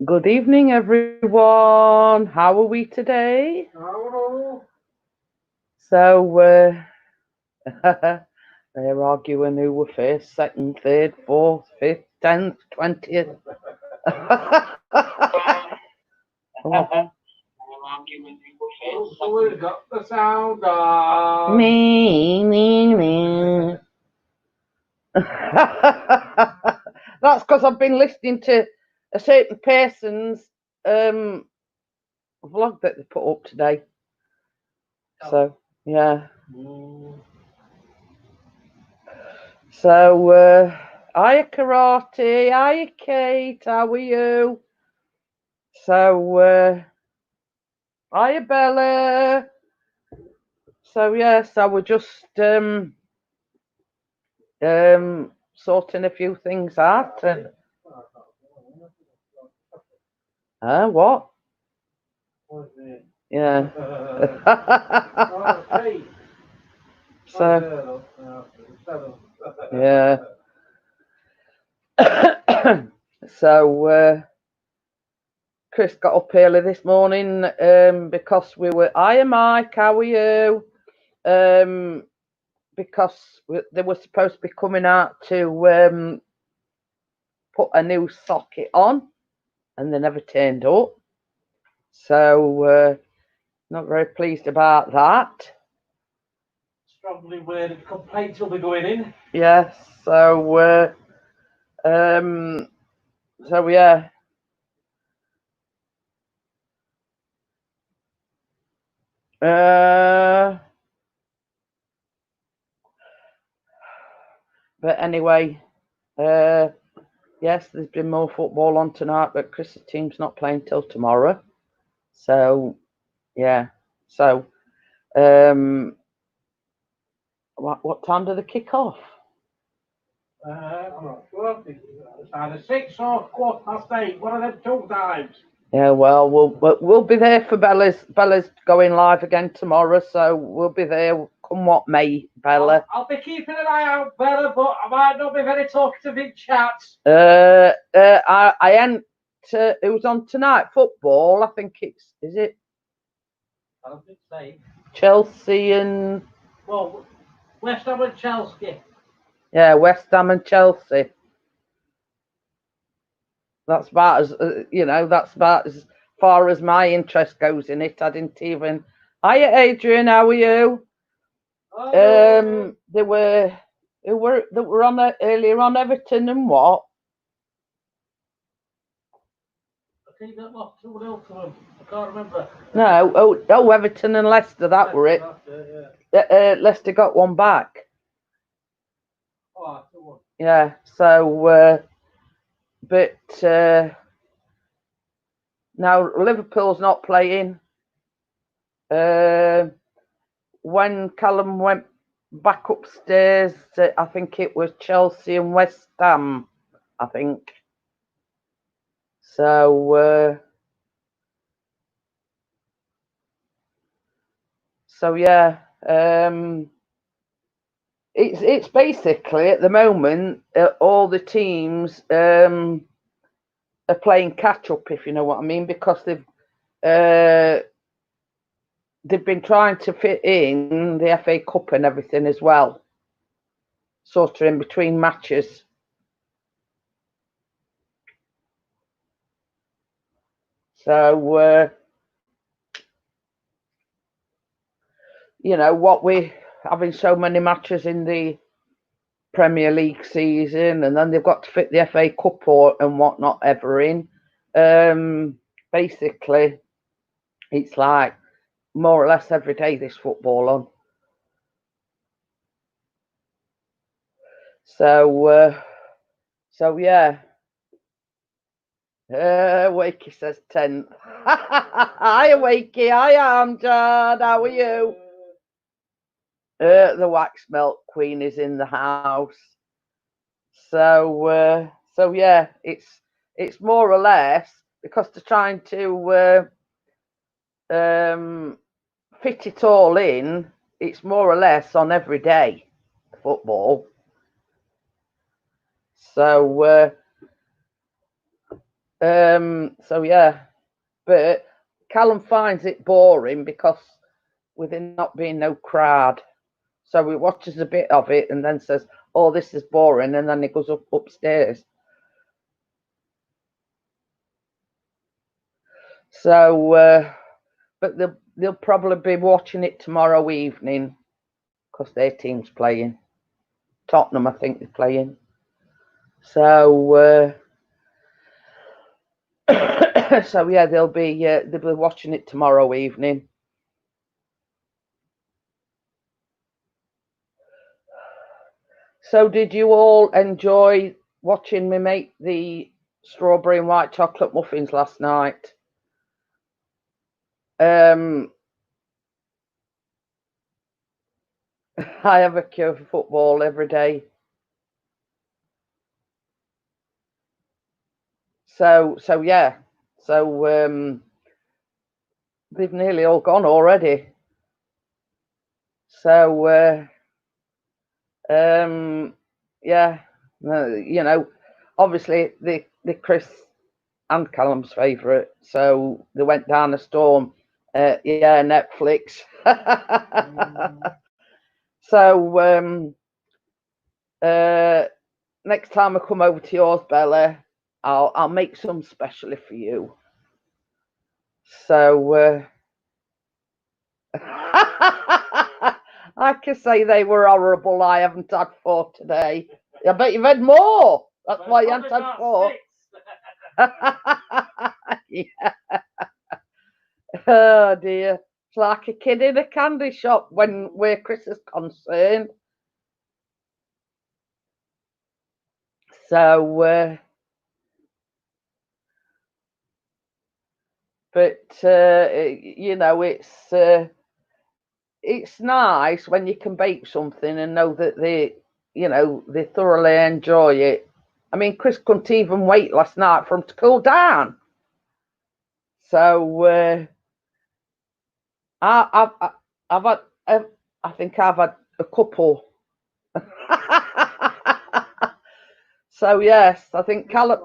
Good evening, everyone. How are we today? Hello. So, they're arguing who were first, second, third, fourth, fifth, 10th, 20th. So we got the sound on. Me. That's because I've been listening to a certain person's vlog that they put up today. So, yeah. So, hiya Karate, hiya Kate, how are you? So, hiya Bella. So, yes, I was just sorting a few things out. And, what? Yeah. So, yeah. So, Chris got up early this morning because we were. Hiya Mike, how are you? Because they were supposed to be coming out to put a new socket on, and they never turned up. So, not very pleased about that. Strongly worded complaints will be going in. Yes. So, so yeah. But anyway, yes, there's been more football on tonight, but Chris's team's not playing till tomorrow. So, yeah. So, what time do they kick off? I'm not sure. It's either 6 or 8:15. One of them two times. Yeah, well, we'll be there for Bella's going live again tomorrow, so we'll be there come what may, Bella. I'll be keeping an eye out, Bella, but I might not be very talkative in chats. I ain't. It was on tonight football. I think is it I don't think so. Chelsea and West Ham and Chelsea. Yeah, West Ham and Chelsea. That's about as That's about as far as my interest goes in it. I didn't even. Hiya, Adrian. How are you? They were on earlier on Everton and what? I think that lost 2-0 to them. I can't remember. No, Everton and Leicester. That were it. Leicester got one back. Oh, 2-1. Yeah. So, but now Liverpool's not playing. When Callum went back upstairs, I think it was Chelsea and West Ham, I think. So, yeah, it's basically at the moment all the teams are playing catch up, if you know what I mean, because they've been trying to fit in the FA Cup and everything as well, sort of in between matches. So, what we having so many matches in the Premier League season, and then they've got to fit the FA Cup and whatnot ever in. Basically, it's like more or less every day this football on. So, yeah. Wakey says 10th. Hi, Wakey. Hi, Amjad. How are you? The wax melt queen is in the house. So, yeah, it's more or less because they're trying to fit it all in. It's more or less on every day football. So, So yeah, but Callum finds it boring because with it not being no crowd. So he watches a bit of it and then says, "Oh, this is boring," and then he goes upstairs. So, but they'll probably be watching it tomorrow evening because their team's playing. Tottenham, I think they're playing. So, so yeah, they'll be watching it tomorrow evening. So, did you all enjoy watching me make the strawberry and white chocolate muffins last night? I have a cure for football every day. So yeah. So they've nearly all gone already. So yeah, obviously the Chris and Callum's favourite. So they went down a storm. Yeah, Netflix. So next time I come over to yours, Bella, I'll make some specially for you. So I can say they were horrible. I haven't had 4 today. I bet you've had more. That's why you haven't had 4. Yeah. Oh dear. It's like a kid in a candy shop where Chris is concerned. So, but it's nice when you can bake something and know that they thoroughly enjoy it. I mean, Chris couldn't even wait last night for him to cool down. So I've had I think I've had a couple. So yes, I think Callum.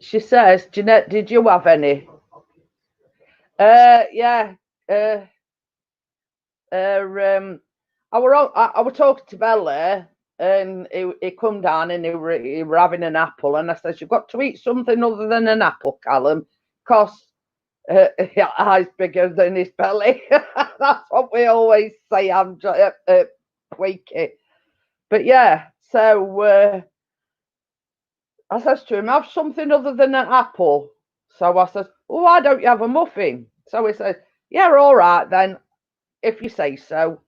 She says, Jeanette, did you have any? Yeah. Uh, I were talking to Bella, and he come down and he were having an apple, and I said, "You've got to eat something other than an apple, Callum, because his eyes bigger than his belly." That's what we always say. I'm Wacky, but yeah. So I says to him, "Have something other than an apple." So I says, "Well, why don't you have a muffin?" So he says, "Yeah, all right then, if you say so."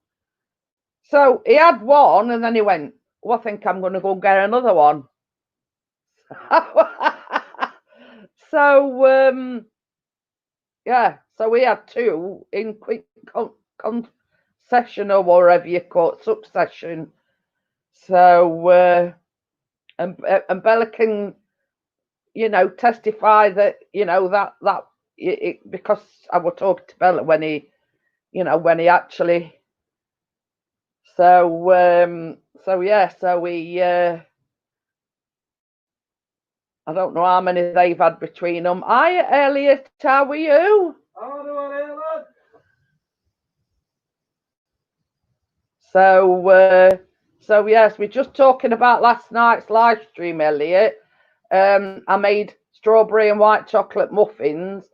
So he had one, and then he went, "Well, I think I'm going to go get another one." So yeah, so we had 2 in quick concession or whatever you call it, succession. So and Bella can testify that because I was talking to Bella when he actually. So yeah, so we I don't know how many they've had between them. Hi, Elliot, how are you? So yes, we're just talking about last night's live stream, Elliot. I made strawberry and white chocolate muffins,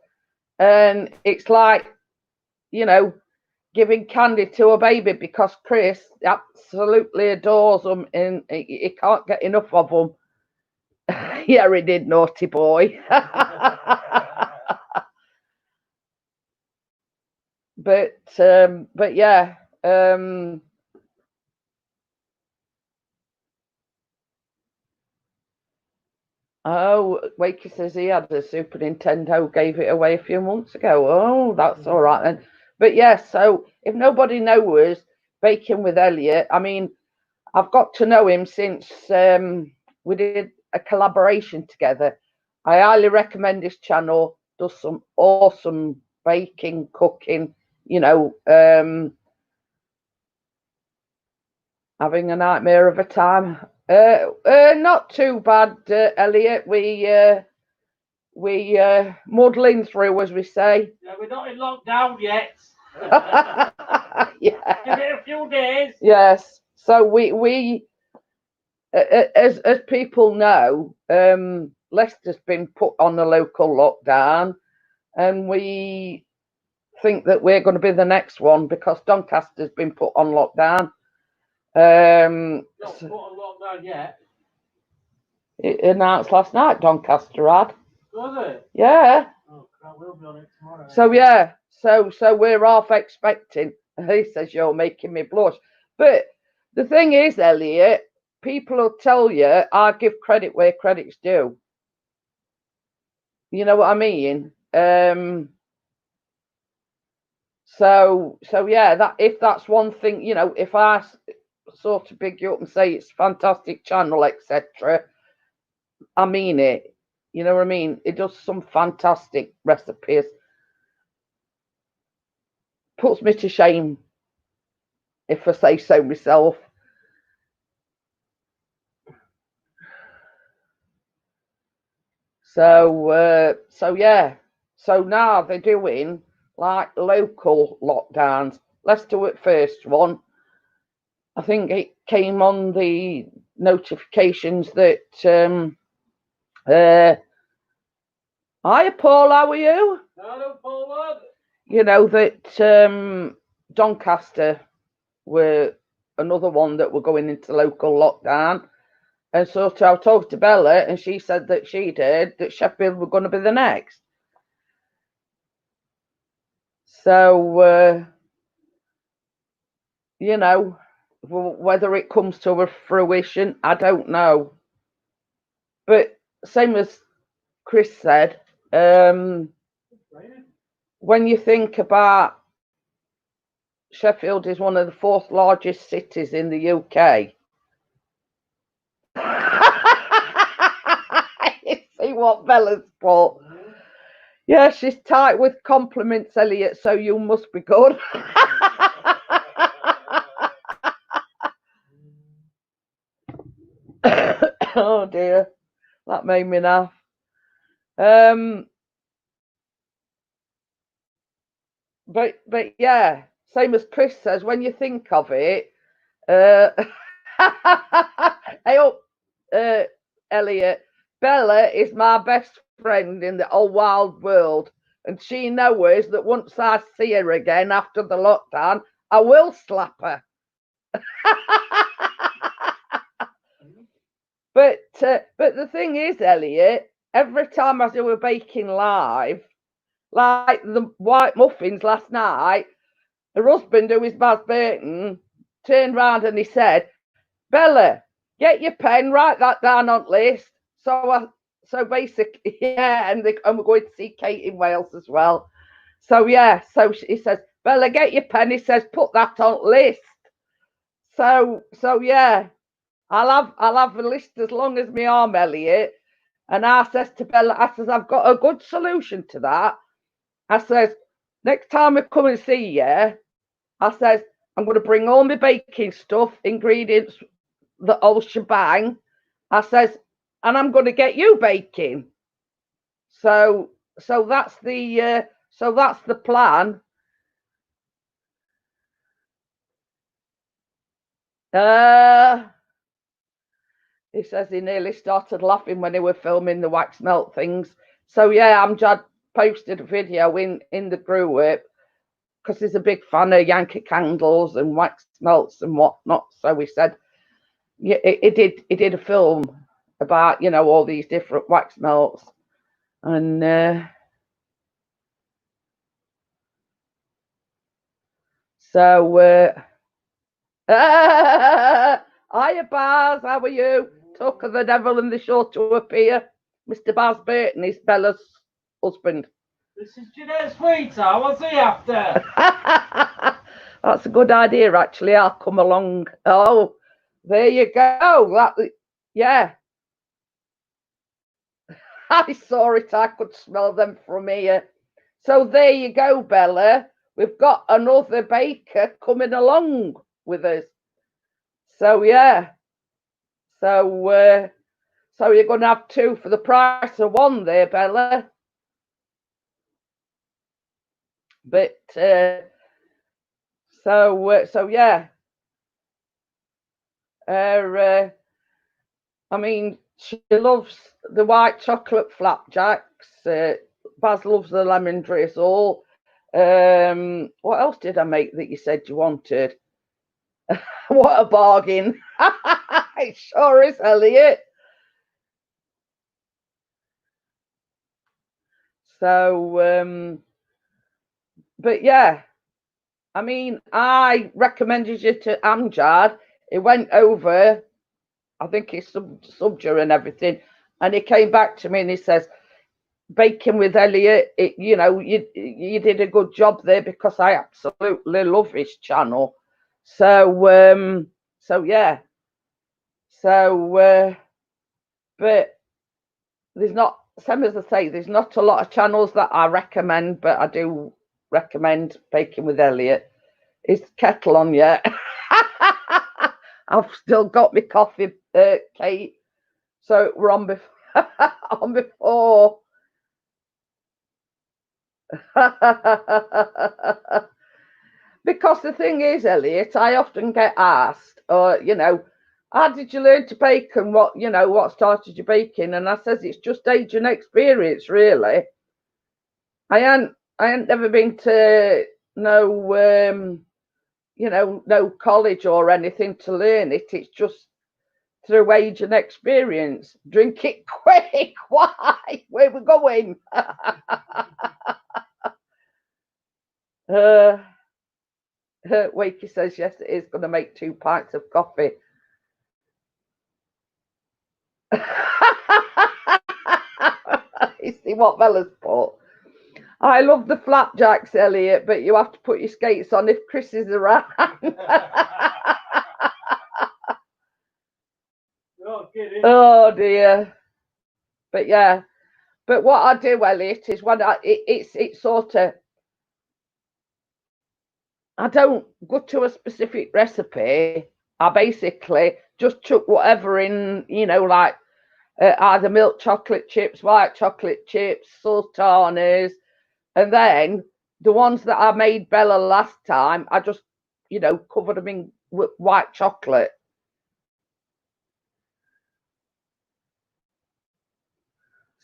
and it's like giving candy to a baby because Chris absolutely adores them, and he can't get enough of them. Yeah, he did, naughty boy. But yeah. Oh, Wakey says he had a Super Nintendo, gave it away a few months ago. Oh, that's all right then. But yes, so if nobody knows Baking with Elliot, I mean, I've got to know him since we did a collaboration together. I highly recommend his channel. Does some awesome baking, cooking. Having a nightmare of a time. Not too bad, Elliot. we muddling through, as we say. Yeah, we're not in lockdown yet. Yeah. Give it a few days. Yes. So we as people know, Leicester's been put on a local lockdown, and we think that we're going to be the next one because Doncaster's been put on lockdown. Not put on lockdown yet. It announced last night Doncaster had. Was it? Yeah. Oh, crap, we'll be on it tomorrow. So yeah, so we're half expecting. He says you're making me blush, but the thing is, Elliot, people will tell you I give credit where credit's due. You know what I mean? So yeah, that if that's one thing, you know, if I sort of big you up and say it's a fantastic channel, etc., I mean it. You know what I mean? It does some fantastic recipes. Puts me to shame if I say so myself. So yeah. So now they're doing like local lockdowns. Let's do it first one. I think it came on the notifications that hi Paul, how are you? Hello, Paul. You know that Doncaster were another one that were going into local lockdown. And so I talked to Bella, and she said that she did, that Sheffield were going to be the next. So, you know, whether it comes to a fruition, I don't know. But same as Chris said, when you think about Sheffield is one of the fourth largest cities in the UK. You see what Bella's put? Yeah, she's tight with compliments, Elliot, so you must be good. Oh dear, that made me laugh. But yeah, same as Chris says, when you think of it, hey up, Elliot, Bella is my best friend in the whole wild world, and she knows that once I see her again after the lockdown, I will slap her. But the thing is, Elliot, every time I do a baking live, like the white muffins last night, her husband, who is Baz Burton, turned round and he said, Bella, get your pen, write that down on list. So basically, yeah, and we're going to see Kate in Wales as well. So yeah, so he says, Bella, get your pen. He says, put that on list. So yeah, I'll have a list as long as my arm, Elliot. And I says to Bella, I says, I've got a good solution to that. I says, next time we come and see you, I says, I'm going to bring all my baking stuff, ingredients, the whole shebang. I says, and I'm going to get you baking. So that's the plan. He says he nearly started laughing when they were filming the wax melt things. So yeah, Amjad posted a video in the group because he's a big fan of Yankee candles and wax melts and whatnot. So he said, yeah, he did a film about, you know, all these different wax melts. And so hiya Baz, how are you? Took of the devil and the sure to appear. Mr. Baz Burton is Bella's husband. This is Jeanette's sweetheart. What's he after? That's a good idea, actually. I'll come along. Oh, there you go. Yeah. I saw it. I could smell them from here. So there you go, Bella. We've got another baker coming along with us. So yeah. So So you're going to have 2 for the price of 1 there, Bella. But so yeah. I mean, she loves the white chocolate flapjacks. Baz loves the lemon drizzle. What else did I make that you said you wanted? What a bargain. It sure is, Elliot. So, but yeah, I mean, I recommended you to Amjad. He went over, I think he subbed you and everything, and he came back to me and he says, baking with Elliot, you did a good job there because I absolutely love his channel. So yeah. So but there's not, same as I say, there's not a lot of channels that I recommend, but I do recommend Baking with Elliot. Is kettle on yet? I've still got my coffee, Kate. So we're on before. On before. Because the thing is, Elliot, I often get asked, how did you learn to bake and what started you baking? And I says it's just age and experience, really. I ain't never been to no no college or anything to learn it. It's just through age and experience. Drink it quick. Why? Where we going? Wakey says yes, it is going to make 2 pints of coffee. You see what Bella's put? I love the flapjacks, Elliot, but you have to put your skates on if Chris is around. Oh dear. But yeah. But what I do, Elliot, is when it's sort of, I don't go to a specific recipe. I basically just took whatever in, like either milk chocolate chips, white chocolate chips, sultanas, and then the ones that I made Bella last time, I just, covered them in white chocolate.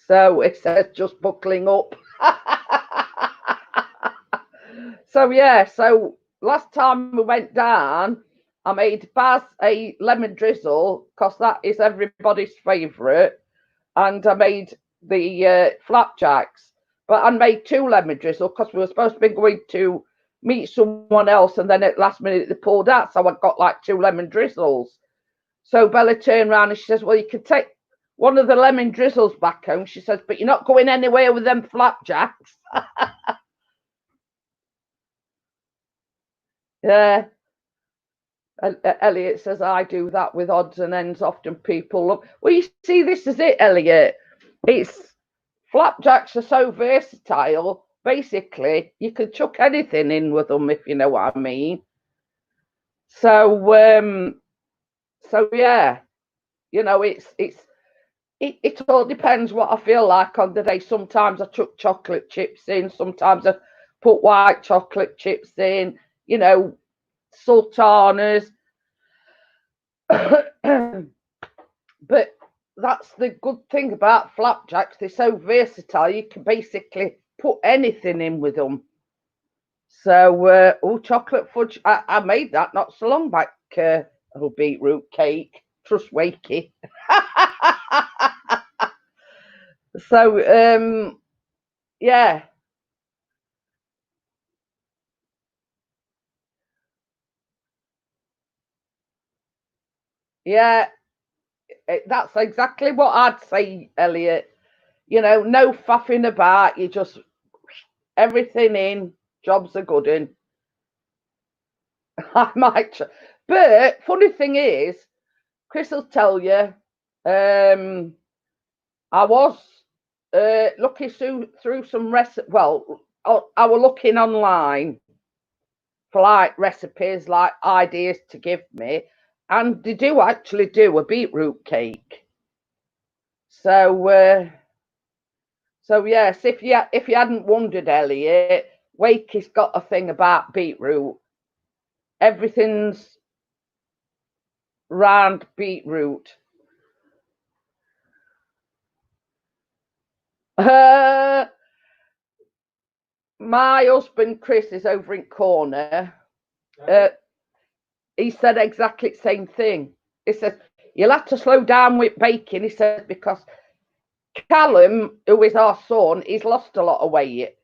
So it says just buckling up. So yeah, so last time we went down, I made Baz a lemon drizzle because that is everybody's favourite, and I made the flapjacks. But I made 2 lemon drizzle because we were supposed to be going to meet someone else, and then at last minute they pulled out, so I got like 2 lemon drizzles. So Bella turned around and she says, "Well, you can take one of the lemon drizzles back home." She says, "But you're not going anywhere with them flapjacks." Yeah. Elliot says, "I do that with odds and ends. Often people look." Well, you see, this is it, Elliot. It's flapjacks are so versatile. Basically, you can chuck anything in with them, if you know what I mean. So yeah, it all depends what I feel like on the day. Sometimes I chuck chocolate chips in. Sometimes I put white chocolate chips in. Sultanas. But that's the good thing about flapjacks. They're so versatile. You can basically put anything in with them. So, chocolate fudge. I made that not so long back. Beetroot cake. Trust Wakey. So, yeah. Yeah, that's exactly what I'd say, Elliot. No faffing about. You just everything in. Jobs are good in. I might, but funny thing is, Chris will tell you. I was looking through some recipes. Well, I was looking online for like recipes, like ideas to give me, and they do actually do a beetroot cake. So yes, if you hadn't wondered, Elliot, Wakey's got a thing about beetroot. Everything's round beetroot. My husband Chris is over in Corner. He said exactly the same thing. He says, you'll have to slow down with baking. He says, because Callum, who is our son, he's lost a lot of weight.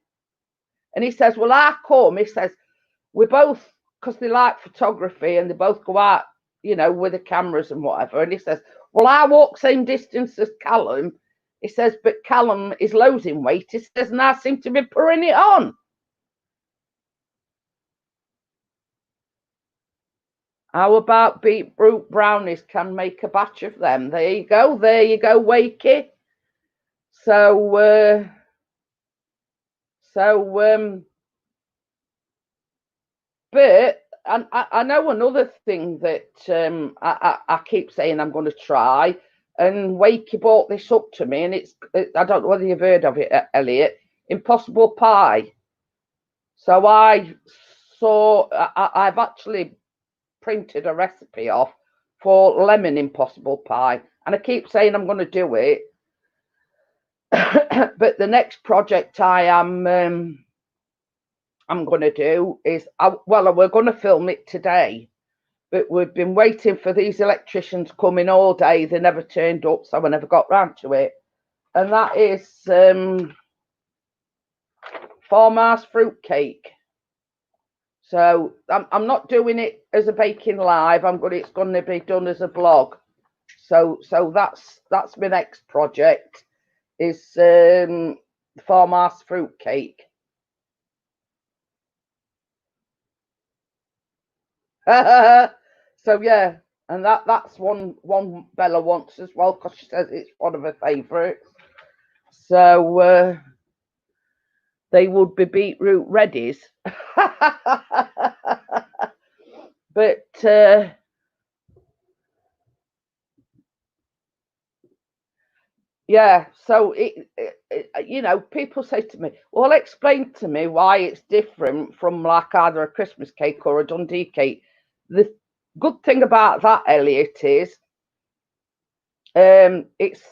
And he says, well, how come? He says, we're both, because they like photography and they both go out, with the cameras and whatever. And he says, well, I walk same distance as Callum. He says, but Callum is losing weight. He says, and I seem to be putting it on. How about beetroot brownies? Can make a batch of them. There you go, Wakey. But I know another thing that I keep saying I'm going to try, and Wakey brought this up to me, and I don't know whether you've heard of it, Elliot. Impossible pie. So I've actually printed a recipe off for lemon impossible pie, and I keep saying I'm going to do it. But the next project I'm going to do is, we're going to film it today, but we've been waiting for these electricians coming all day. They never turned up, so I never got round to it. And that is farmhouse fruit cake. So I'm not doing it as a baking live. It's going to be done as a blog. So that's my next project, is farmhouse fruit cake. So yeah, and that's one Bella wants as well, because she says it's one of her favourites. So they would be beetroot reddies. But yeah, so people say to me, well, explain to me why it's different from like either a Christmas cake or a Dundee cake. The good thing about that, Elliot, is it's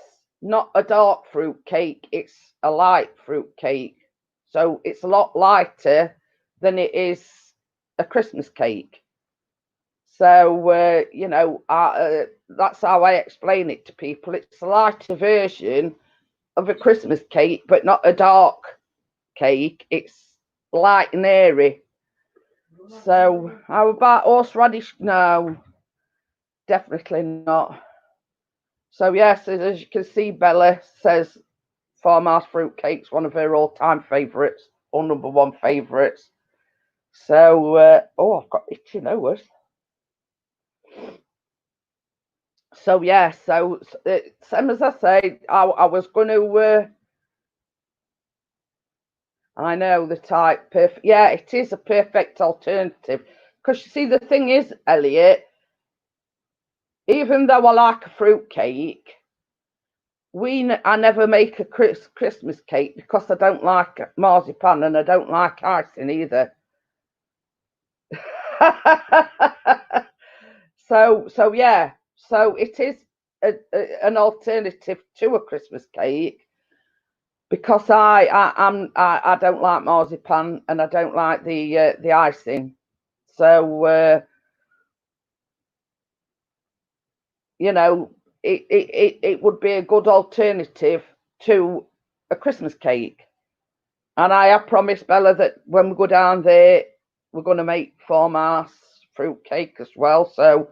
not a dark fruit cake, it's a light fruit cake. So it's a lot lighter than it is a Christmas cake. So that's how I explain it to people. It's a lighter version of a Christmas cake, but not a dark cake. It's light and airy. So how about horseradish? No, definitely not. So yes, as you can see, Bella says farmhouse fruit cake's one of her all-time favourites, or number one favourites. So I've got itchy nose. So yeah, so same as I say, I was going to. I know the type. Perfect. Yeah, it is a perfect alternative. Because you see, the thing is, Elliot, even though I like a fruit cake, I never make a Christmas cake because I don't like marzipan and I don't like icing either. So yeah, so it is an alternative to a Christmas cake, because I don't like marzipan and I don't like the icing. So it would be a good alternative to a Christmas cake. And I have promised Bella that when we go down there, we're going to make farmhouse fruit cake as well. So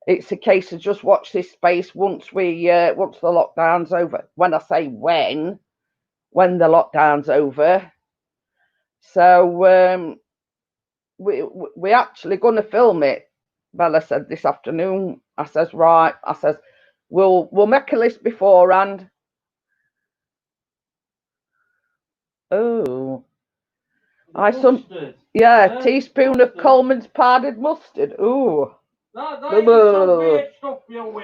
it's a case of just watch this space once the lockdown's over. When I say when the lockdown's over. So we're actually going to film it. Bella said this afternoon. I says, right. I says, we'll make a list beforehand. Oh, teaspoon of Coleman's powdered mustard. Ooh. That is some weird stuff you're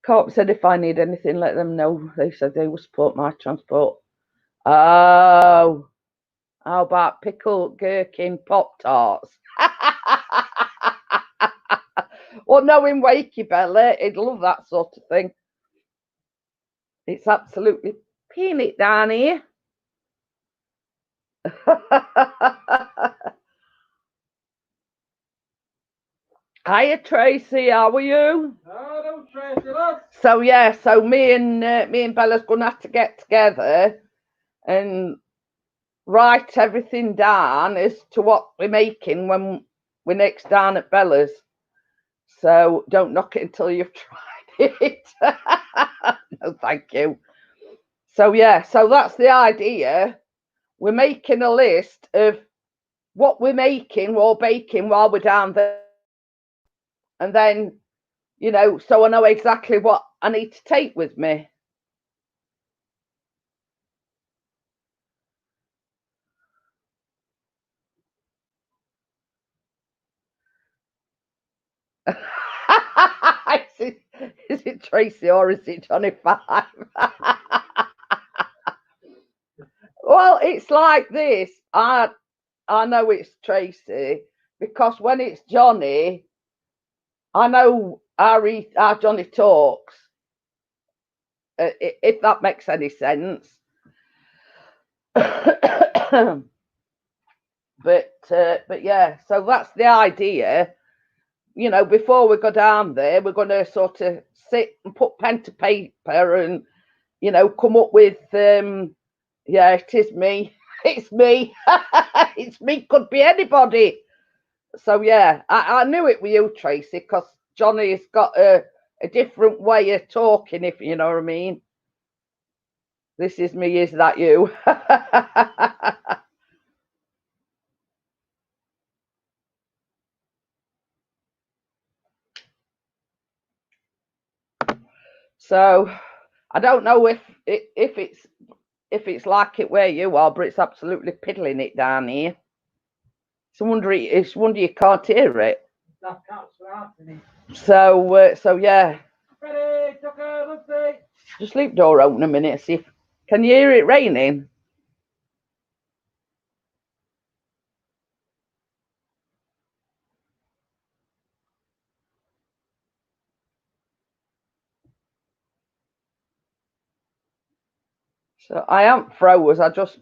Corp said if I need anything, let them know. They said they will support my transport. Oh, how about pickled gherkin Pop-Tarts? Well, knowing Wakey Bella, he'd love that sort of thing. It's absolutely peanut down here. Hiya Tracy, how are you? Hello, Tracy, love. So yeah, so me and Bella's gonna have to get together and write everything down as to what we're making when we're next down at Bella's. So don't knock it until you've tried it. No, thank you. So yeah, so that's the idea. We're making a list of what we're making or baking while we're down there. And then, you know, so I know exactly what I need to take with me. Is it Tracy or is it Johnny Five? Well, it's like this. I know it's Tracy because when it's Johnny, I know how Johnny talks. If that makes any sense. But yeah, so that's the idea. You know, before we go down there, we're going to sort of sit and put pen to paper and, you know, come up with, yeah, it is me. It's me. It's me. Could be anybody. So yeah, I knew it with you, Tracy, because Johnny's got a different way of talking, if you know what I mean. This is me, is that you? So I don't know if it's like it where you are, but it's absolutely piddling it down here. It's a wonder you can't hear it. So yeah. Ready, Tucker, let's see. Just leave door open a minute. See if can you hear it raining? So I am froze. I just.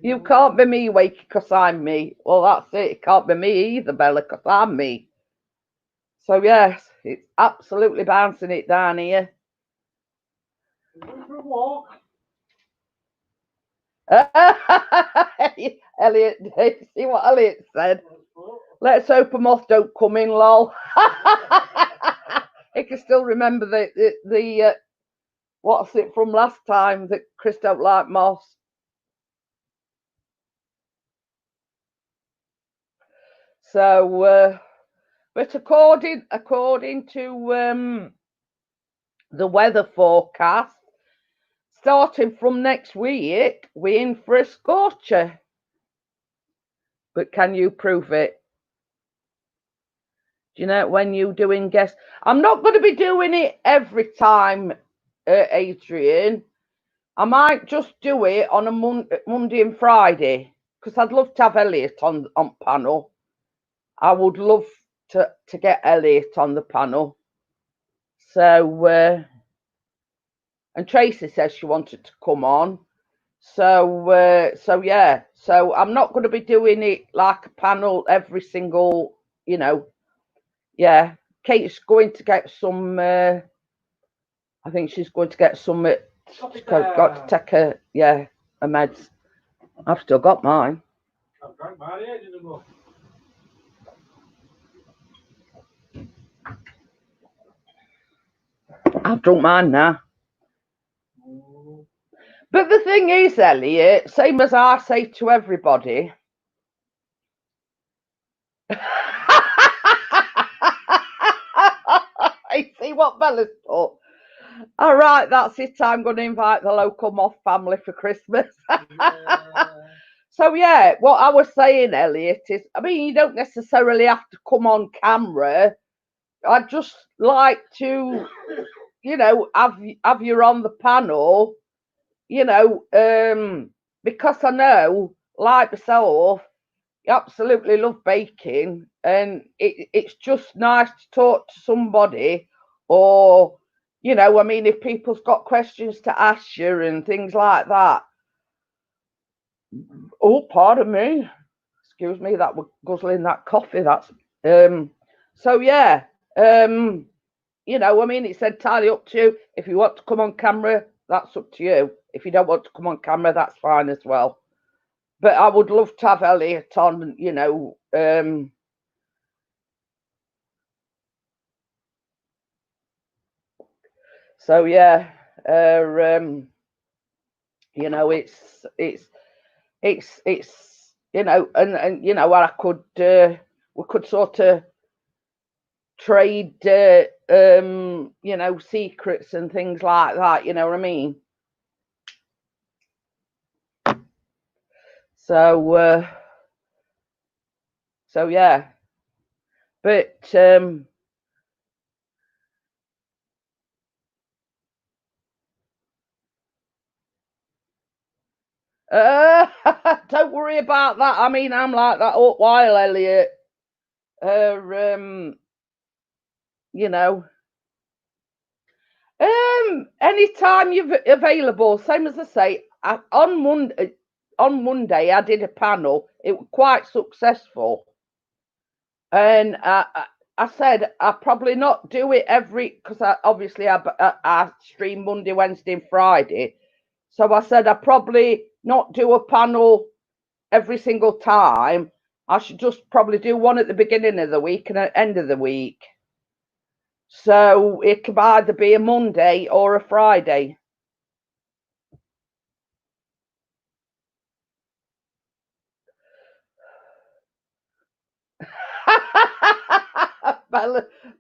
You can't be me, Wakey, because I'm me. Well, that's it. It can't be me either, Bella, because I'm me. So yes, it's absolutely bouncing it down here. Going for a walk. Elliot, see what Elliot said? Let's hope a moth don't come in, lol. I can still remember the what's it from last time that Chris don't like moths. So, but according to the weather forecast, starting from next week, we're in for a scorcher. But can you prove it? Do you know when you doing guess? I'm not going to be doing it every time, Adrian. I might just do it on a Monday and Friday because I'd love to have Elliot on panel. I would love to get Elliot on the panel. So, and Tracy says she wanted to come on. So yeah. So I'm not going to be doing it like a panel every single, you know. Yeah, Kate's going to get some. I think she's going to get some. She's got to take her meds. I've still got mine. I've drank my age in the book. I've drunk mine now. But the thing is, Elliot, same as I say to everybody. I see what Bella's put. All right, that's it. I'm going to invite the local moth family for Christmas. So yeah, what I was saying, Elliot, is I mean you don't necessarily have to come on camera. I'd just like to, have you on the panel, because I know, like myself, you absolutely love baking, and it's just nice to talk to somebody, or I mean, if people's got questions to ask you and things like that. Oh, pardon me. Excuse me, that was guzzling that coffee. That's so yeah. I mean, it's entirely up to you. If you want to come on camera, that's up to you. If you don't want to come on camera, that's fine as well. But I would love to have Elliot on, so yeah, it's and I could we could sort of trade secrets and things like that, you know what I mean? So so yeah. But don't worry about that. I mean, I'm like that all while, Elliot. Um, you know, anytime you're available. Same as I say, on Monday I did a panel. It was quite successful, and I said I probably not do it every because I stream Monday, Wednesday, and Friday. So I said I probably not do a panel every single time. I should just probably do one at the beginning of the week and at the end of the week. So it could either be a Monday or a Friday.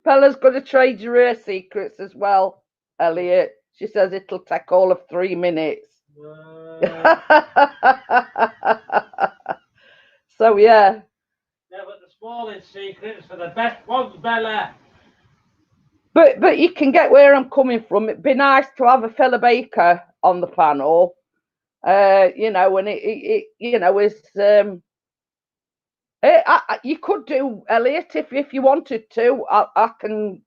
Bella's going to trade you her secrets as well, Elliot. She says it'll take all of 3 minutes. So yeah. Yeah, but the smallest secrets are the best ones, Bella. But you can get where I'm coming from. It'd be nice to have a fella baker on the panel, and it is you could do, Elliot, if you wanted to. I can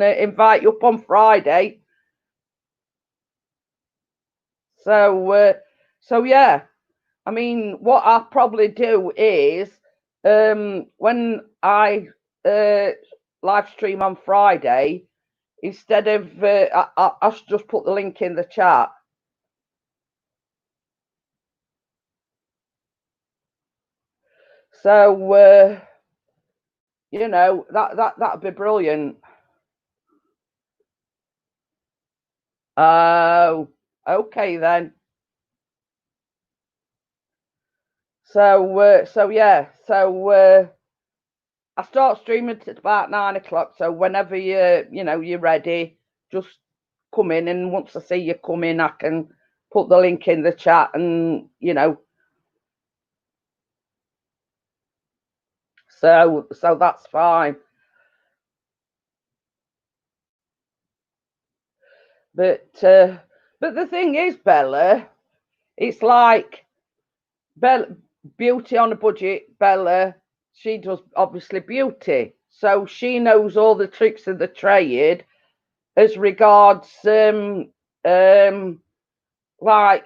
invite you up on Friday. So yeah. I mean, what I'll probably do is when I live stream on Friday, instead of I should just put the link in the chat. So that'd be brilliant. Oh, okay then. So yeah. So I start streaming at about 9 o'clock. So whenever you're ready, just come in, and once I see you come in, I can put the link in the chat, and so that's fine. But the thing is, Bella, it's like Bella, beauty on a budget. Bella, she does obviously beauty, so she knows all the tricks of the trade as regards like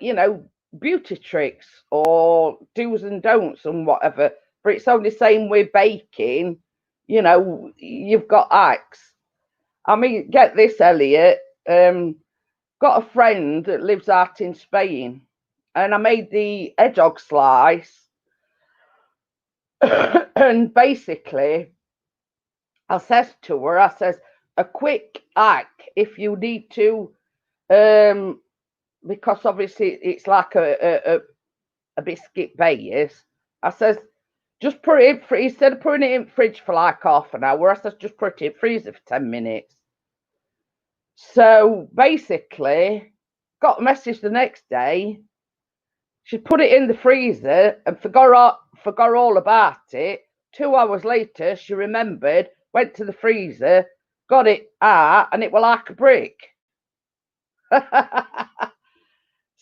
beauty tricks or do's and don'ts and whatever. But it's only the same with baking. You've got hacks. I mean, get this, Elliot. Got a friend that lives out in Spain, and I made the hedgehog slice. And basically, I says to her, I says, a quick hack if you need to, because obviously it's like a biscuit base. I says, just put it in, instead of putting it in the fridge for like half an hour, I says, just put it in freezer for 10 minutes. So basically, got a message the next day. She put it in the freezer and forgot all about it. 2 hours later, she remembered, went to the freezer, got it out, and it was like a brick.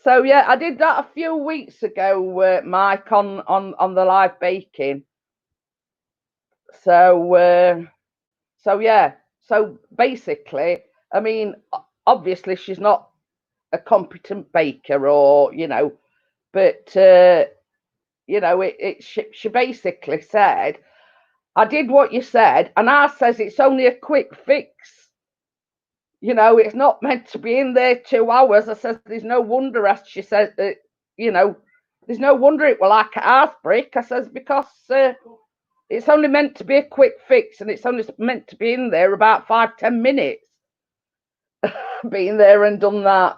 So yeah, I did that a few weeks ago, Mike, on the live baking. So yeah. So basically, I mean, obviously she's not a competent baker, or but she basically said, I did what you said, and I says it's only a quick fix. It's not meant to be in there 2 hours. I says there's no wonder, as she said, that there's no wonder it will like a house brick. I says because it's only meant to be a quick fix, and it's only meant to be in there about 5-10 minutes. Been there and done that.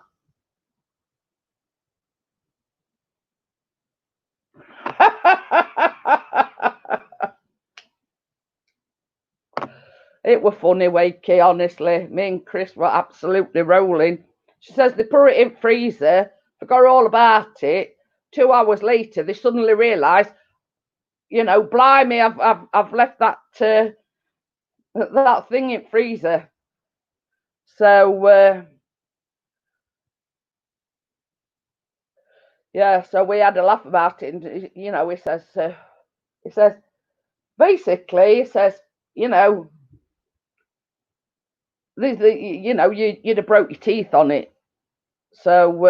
It was funny, Wakey, honestly. Me and Chris were absolutely rolling. She says they put it in freezer, forgot all about it. 2 hours later, they suddenly realised, blimey, I've left that thing in freezer. So yeah, so we had a laugh about it, and he says basically, he says, you'd have broke your teeth on it. So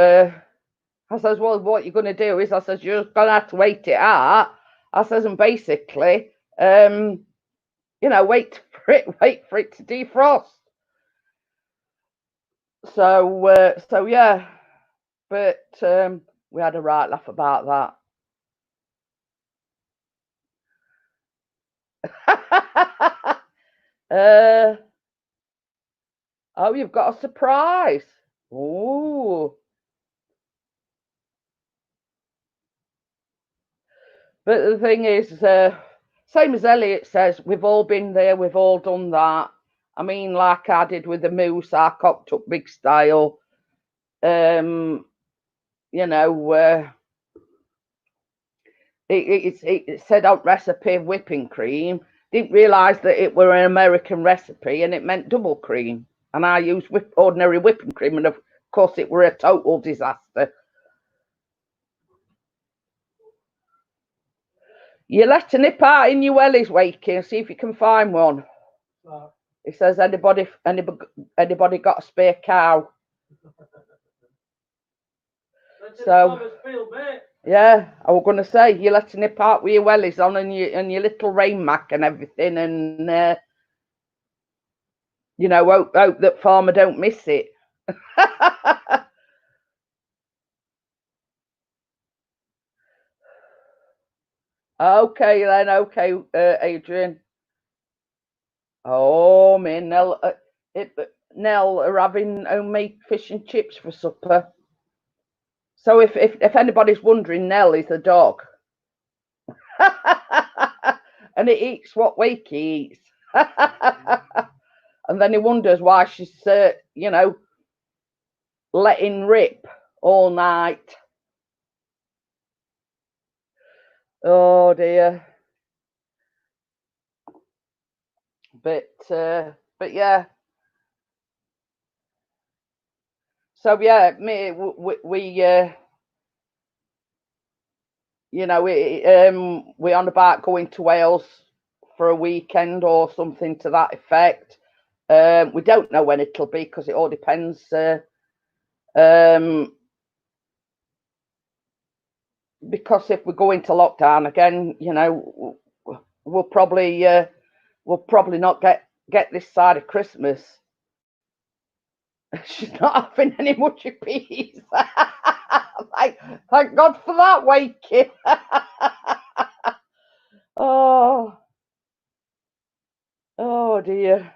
I says, well, what you're going to do is, I says, you're just going to have to wait it out. I says, and basically, wait for it to defrost. So yeah, but we had a right laugh about that. Oh, you've got a surprise. Oh. But the thing is, same as Elliot says, we've all been there, we've all done that. I mean, like I did with the moose, I cocked up big style. It said on recipe whipping cream. Didn't realise that it were an American recipe and it meant double cream. And I used ordinary whipping cream, and of course it were a total disaster. You let a nip out in your wellies, Wakey, and see if you can find one. It says, anybody got a spare cow? So yeah, I was going to say, you let a nip out with your wellies on and your little rain mac and everything, and hope that farmer don't miss it. Okay then, okay, Adrian. Oh, me and Nell are having homemade fish and chips for supper. So if anybody's wondering, Nell is a dog. And it eats what Wakey eats. And then he wonders why she's, letting rip all night. Oh dear. But yeah. So yeah, we on about going to Wales for a weekend or something to that effect. We don't know when it'll be, because it all depends. Because if we go into lockdown again, we'll probably not get this side of Christmas. She's not having any much of peace. Thank God for that, Wakey. Oh dear.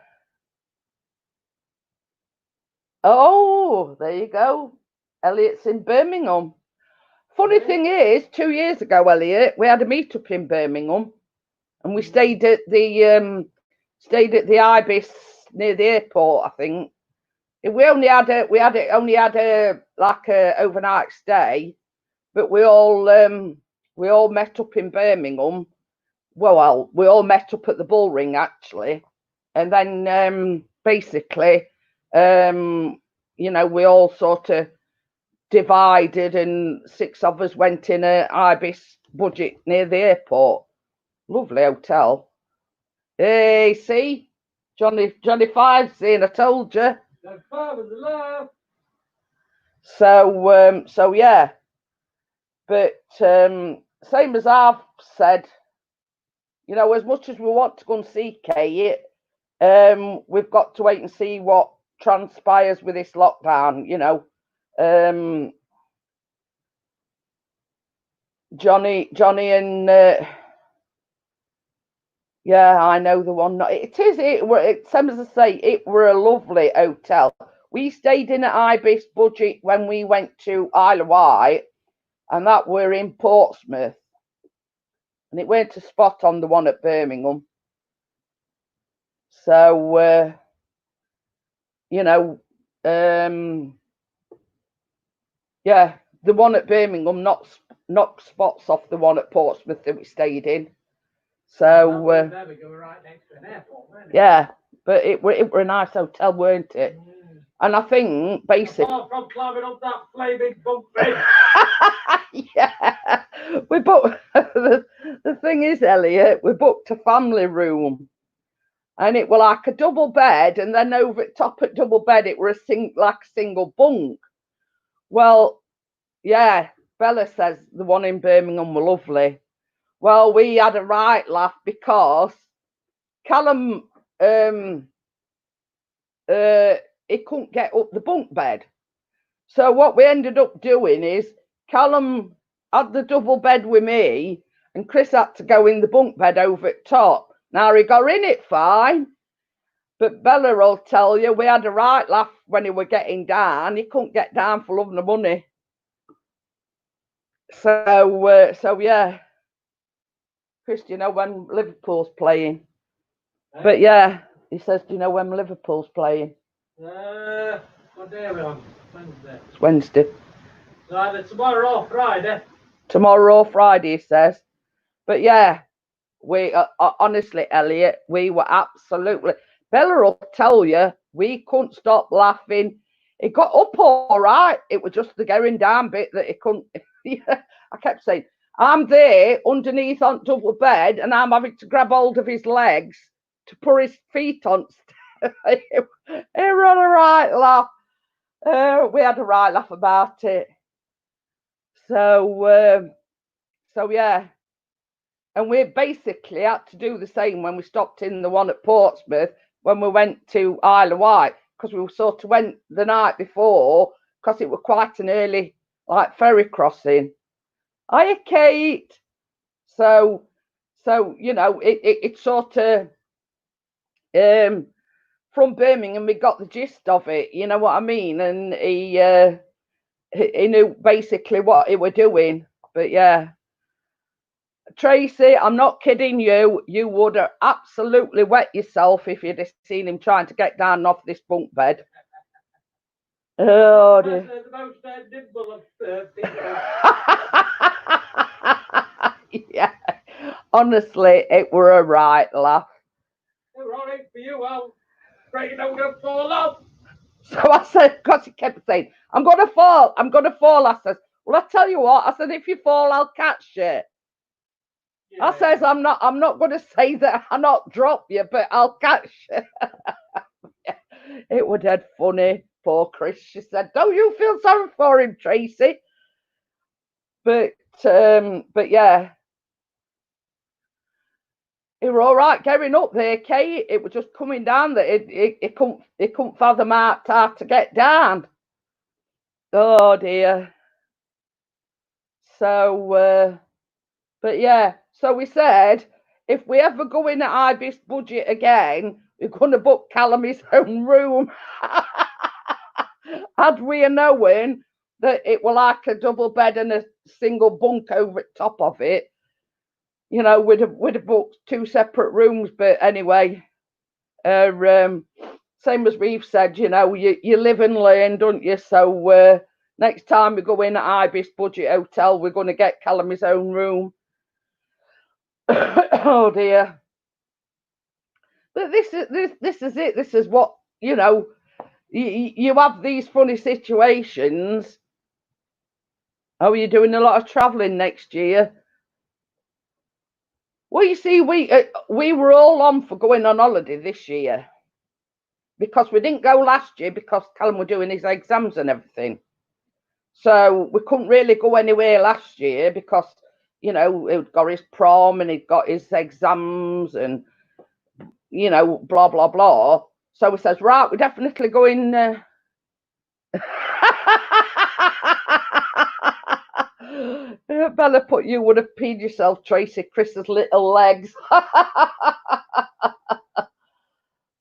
Oh, there you go. Elliot's in Birmingham. Funny thing is, 2 years ago, Elliot, we had a meet up in Birmingham, and we stayed at the Ibis near the airport, I think. We only had a like a overnight stay, but we all met up in Birmingham. Well, we all met up at the Bull Ring actually, and then basically, we all sort of divided, and 6 of us went in a Ibis budget near the airport. Lovely hotel. Hey, see, Johnny Five's in. I told you. So yeah, but same as I've said, as much as we want to go and see Kate, we've got to wait and see what transpires with this lockdown. Johnny and yeah, I know the one. Same as I say, it were a lovely hotel. We stayed in at Ibis budget when we went to Isle of Wight, and that were in Portsmouth, and it went to spot on the one at Birmingham. So yeah, the one at Birmingham knocked spots off the one at Portsmouth that we stayed in. So right next to an airport, weren't it? Yeah, but it were a nice hotel, weren't it? And I think basically, apart from climbing up that flaming bunk bed. yeah, we booked. The thing is, Elliot, we booked a family room, and it were like a double bed, and then over at top at double bed, it were a single bunk. Well, yeah, Bella says the one in Birmingham were lovely. Well, we had a right laugh because Callum, he couldn't get up the bunk bed. So what we ended up doing is Callum had the double bed with me, and Chris had to go in the bunk bed over at top. Now he got in it fine, but Bella will tell you we had a right laugh when he were getting down. He couldn't get down for love nor money. So yeah, Chris, do you know when Liverpool's playing? But yeah, he says, do you know when Liverpool's playing? What day are we on? Wednesday. It's Wednesday. So either tomorrow or Friday. Tomorrow or Friday, he says. But yeah, we honestly, Elliot, we were absolutely. Bella will tell you we couldn't stop laughing. It got up all right. It was just the going down bit that it couldn't. I kept saying, I'm there underneath on double bed, and I'm having to grab hold of his legs to put his feet on. It was a right laugh. We had a right laugh about it. So yeah, and we basically had to do the same when we stopped in the one at Portsmouth when we went to Isle of Wight, because we sort of went the night before because it was quite an early ferry crossing. Hiya, Kate. So it sort of from Birmingham we got the gist of it. You know what I mean? And he knew basically what he were doing. But yeah, Tracy, I'm not kidding you. You would have absolutely wet yourself if you'd have seen him trying to get down off this bunk bed. Oh dear. The most nimble of people. Yeah, honestly, it were a right laugh. They were all right for you, Al. Afraid I would have fall off. So I said, because he kept saying, I'm going to fall. I said, well, I tell you what. I said, if you fall, I'll catch you. Yeah. I says, I'm not going to say that I'll not drop you, but I'll catch you. It was dead funny. Poor Chris. She said, don't you feel sorry for him, Tracy? But yeah. It were all right getting up there, Kate. It was just coming down that it couldn't fathom out how to get down. Oh dear. So but yeah, so we said if we ever go in at Ibis budget again, we're going to book Callum his own room. Had we known that it were like a double bed and a single bunk over the top of it, we'd have booked 2 separate rooms. But anyway, same as we've said, you know, you live and learn, don't you? So next time we go in at Ibis Budget Hotel, we're going to get Callum his own room. Oh dear. But this is it. This is what, you know, you have these funny situations. Oh, you're doing a lot of travelling next year. Well, you see, we were all on for going on holiday this year because we didn't go last year because Callum were doing his exams and everything. So we couldn't really go anywhere last year because, you know, he'd got his prom and he'd got his exams and, you know, blah, blah, blah. So we says, right, we're definitely going. Bella put, you would have peed yourself, Tracy, Chris's little legs.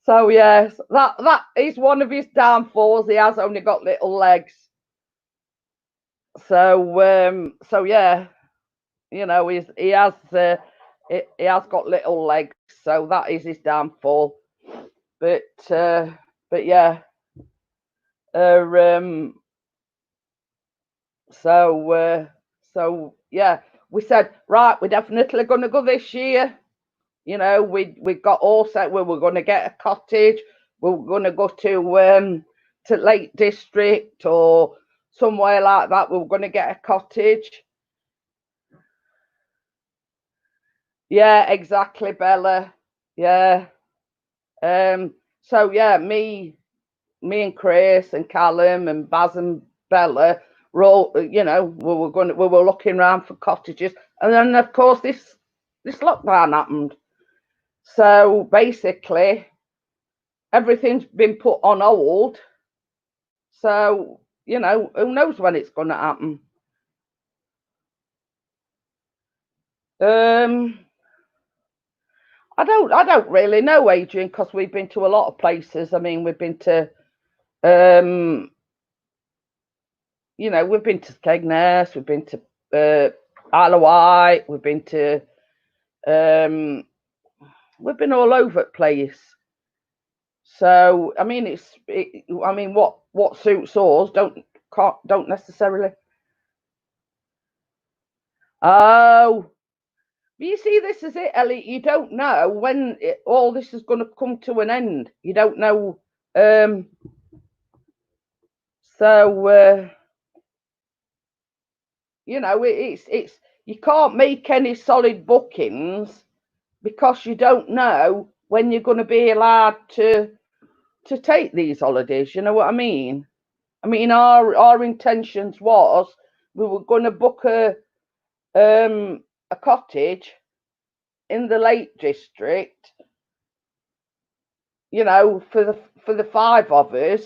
So yes, that is one of his downfalls. He has only got little legs. So yeah, you know, he has got little legs, so that is his downfall. But yeah, so yeah, we said, right, we're definitely going to go this year. You know, we got all set. We were going to get a cottage. We were going to go to Lake District or somewhere like that. We were going to get a cottage. Yeah, exactly, Bella. Yeah. So yeah, me and Chris and Callum and Baz and Bella were all, you know, we were looking around for cottages, and then of course this lockdown happened. So basically, everything's been put on hold. So, you know, who knows when it's going to happen? I don't really know, Adrian, because we've been to a lot of places. I mean, we've been to you know, we've been to Skegness, we've been to Isle of Wight, we've been all over the place. So I mean, I mean, what suits us don't necessarily. Oh, you see, this is it, Ellie. You don't know when all this is going to come to an end. You don't know. So you know, it's you can't make any solid bookings because you don't know when you're going to be allowed to take these holidays. You know what I mean? I mean, our intentions was we were going to book a cottage in the Lake District, you know, for the five of us,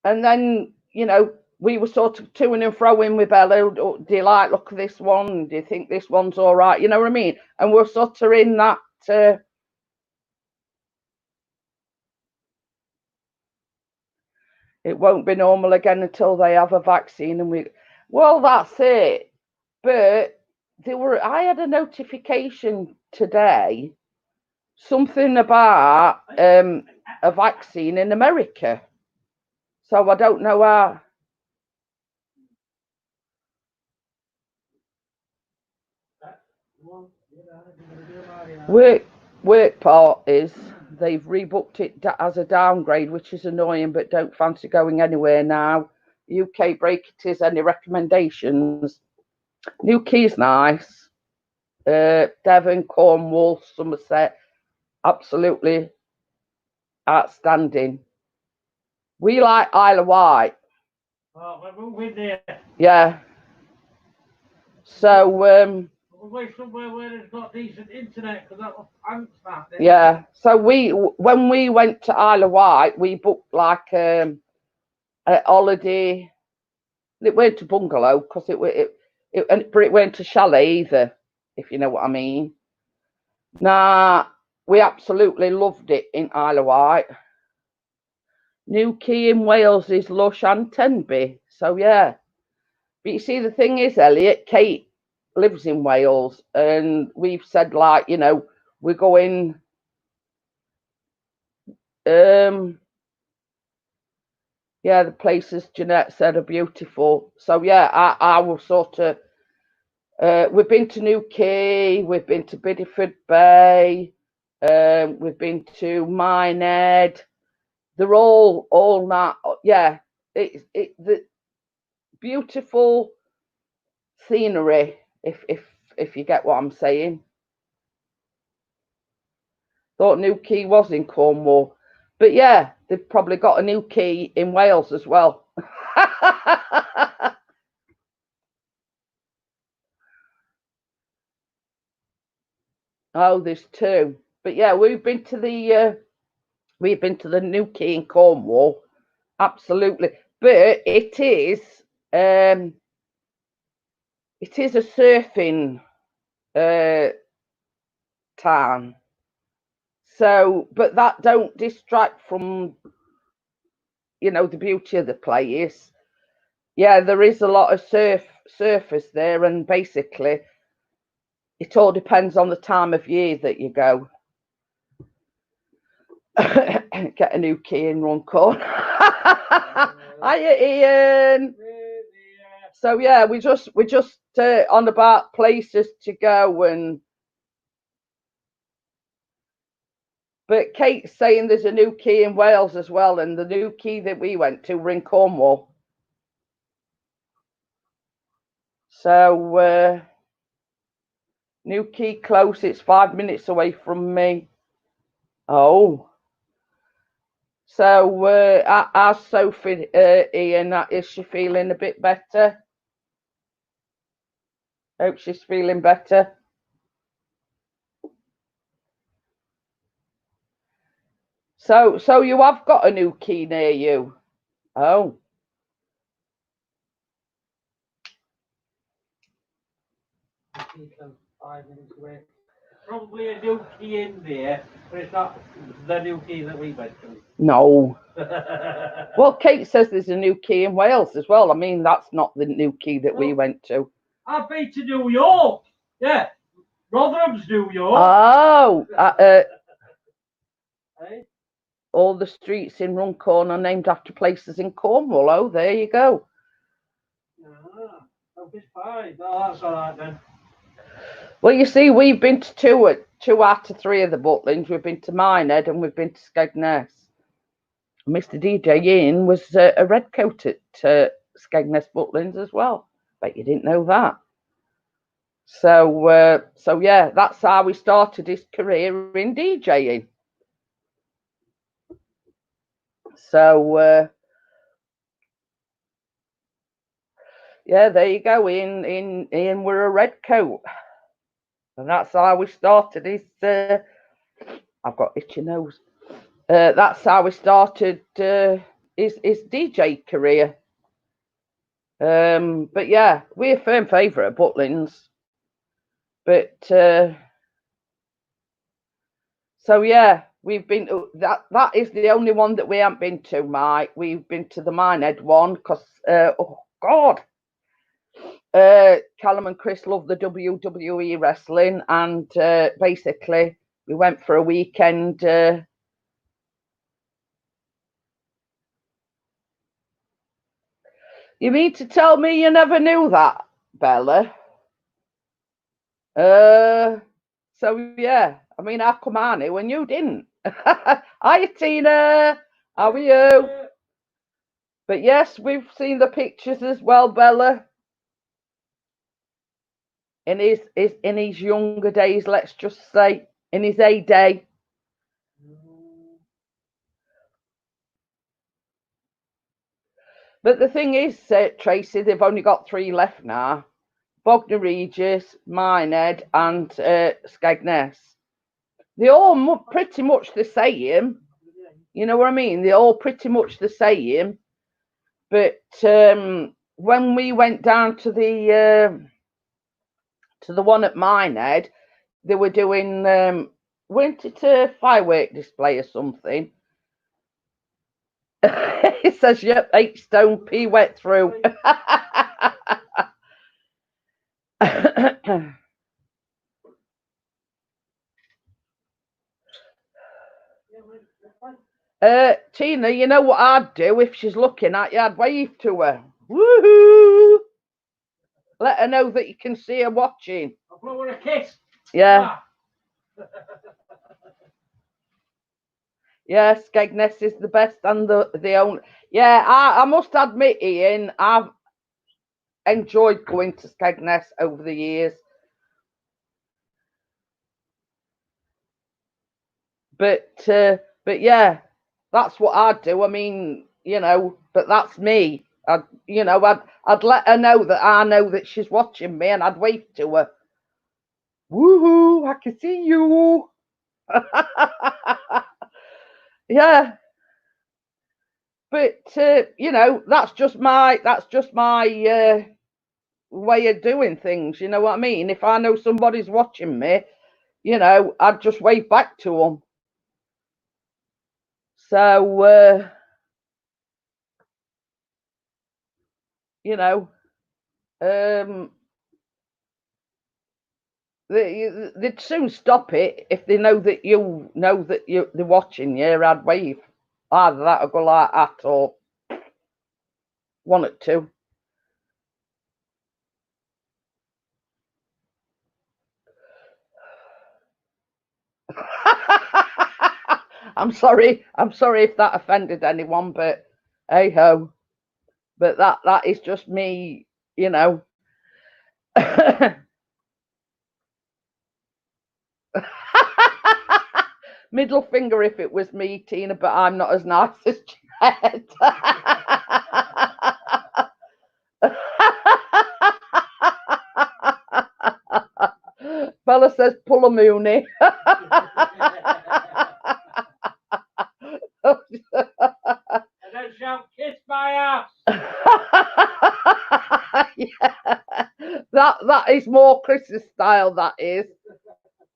and then, you know, we were sort of to and froing with Bella. Do you like look at this one? Do you think this one's all right? You know what I mean? And we're sort of in that. It won't be normal again until they have a vaccine, and well, that's it. But I had a notification today, something about a vaccine in America. So I don't know how. Work part is they've rebooked it as a downgrade, which is annoying, but don't fancy going anywhere now. UK break it is. Any recommendations? New Quay's nice. Devon, Cornwall, Somerset, absolutely outstanding. We like Isle of Wight. Oh, we're moving there. Yeah. So we're going somewhere where there's got decent internet because that was that. Yeah. So when we went to Isle of Wight, we booked like a holiday. It went to bungalow because it but it went to chalet either, if you know what I mean. Nah, we absolutely loved it in Isle of Wight. New Quay in Wales is lush and Tenby, so yeah. But you see, the thing is, Elliot, Kate lives in Wales, and we've said, like, you know, we're going Yeah, the places Jeanette said are beautiful. So yeah, I will sort of. We've been to Newquay, we've been to Bideford Bay, we've been to Minehead. They're all that. Yeah, it's the beautiful scenery. If you get what I'm saying. Thought Newquay was in Cornwall, but yeah, they've probably got a Newquay in Wales as well. Oh, there's two. But yeah, we've been to the Newquay in Cornwall. Absolutely. But um it is a surfing uh town. So but that don't distract from, the beauty of the place. Yeah, there is a lot of surfers there, and basically it all depends on the time of year that you go. Get a new key in Runcorn. Hiya, Ian. So yeah, we're just on about places to go, but Kate's saying there's a new key in Wales as well, and the new key that we went to were in Cornwall. So New Key close. It's 5 minutes away from me. Oh, so how's Sophie, Ian? Is she feeling a bit better? Hope she's feeling better. So you have got a new key near you. Oh. Probably a new key in there, but it's not the new key that we went to. No. Well, Kate says there's a new key in Wales as well. I mean, that's not the new key that we went to. I've been to New York. Yeah. Rotherham's New York. Oh. Hey? All the streets in Runcorn are named after places in Cornwall. Oh, there you go. Oh, it's fine. No, that's all right then. Well, you see, we've been to two out of three of the Butlins. We've been to Minehead and we've been to Skegness. Mr. DJ Ian was a redcoat at Skegness Butlins as well. Bet you didn't know that. So yeah, that's how we started his career in DJing. So yeah, there you go. Ian we're a redcoat, and that's how we started his. I've got itchy nose. That's how we started his DJ career. But yeah, we're a firm favourite at Butlins. But so yeah, we've been that is the only one that we haven't been to, Mike. We've been to the Minehead one because oh God, Callum and Chris love the WWE wrestling, and basically we went for a weekend. You mean to tell me you never knew that, Bella? So yeah, I mean, I come on it when you didn't. Hi, Tina. How are you? But yes, we've seen the pictures as well, Bella. In his younger days, let's just say, in his heyday. But the thing is, Tracy, they've only got three left now: Bognor Regis, Minehead, and Skegness. They're all pretty much the same. You know what I mean? They're all pretty much the same. But when we went down to the one at Minehead, they were doing weren't it a firework display or something? It says, "Yep, 8 stone P wet through." Tina, you know what I'd do if she's looking at you? I'd wave to her. Woohoo! Let her know that you can see her watching. I'll blow her a kiss. Yeah. Yeah, Skegness is the best and the only. Yeah, I must admit, Ian, I've enjoyed going to Skegness over the years. But yeah, that's what I'd do. I mean, you know, but that's me. I'd let her know that I know that she's watching me, and I'd wave to her. Woohoo! I can see you. Yeah, but you know, that's just my way of doing things. You know what I mean? If I know somebody's watching me, you know, I'd just wave back to them. So you know, they'd soon stop it if they know that you know that they're watching you. I'd wave. Either that or go like that, or one or two. I'm sorry if that offended anyone, but hey ho. But that is just me, you know. Middle finger if it was me, Tina, but I'm not as nice as Jed. Bella says pull a Mooney. And then shout, kiss my ass. Yeah. That is more Chris's style, that is.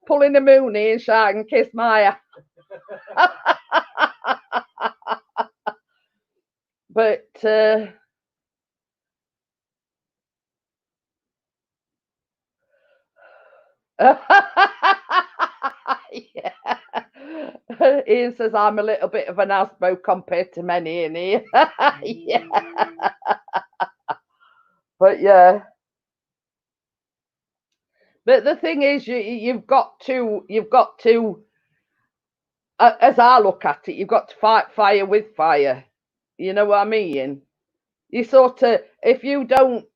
Pulling a Mooney and shouting, kiss my ass. But yeah. Ian says I'm a little bit of an asbo compared to many in here. Yeah. But yeah. But the thing is, you've got to, as I look at it, you've got to fight fire with fire. You know what I mean? You sort of, if you don't,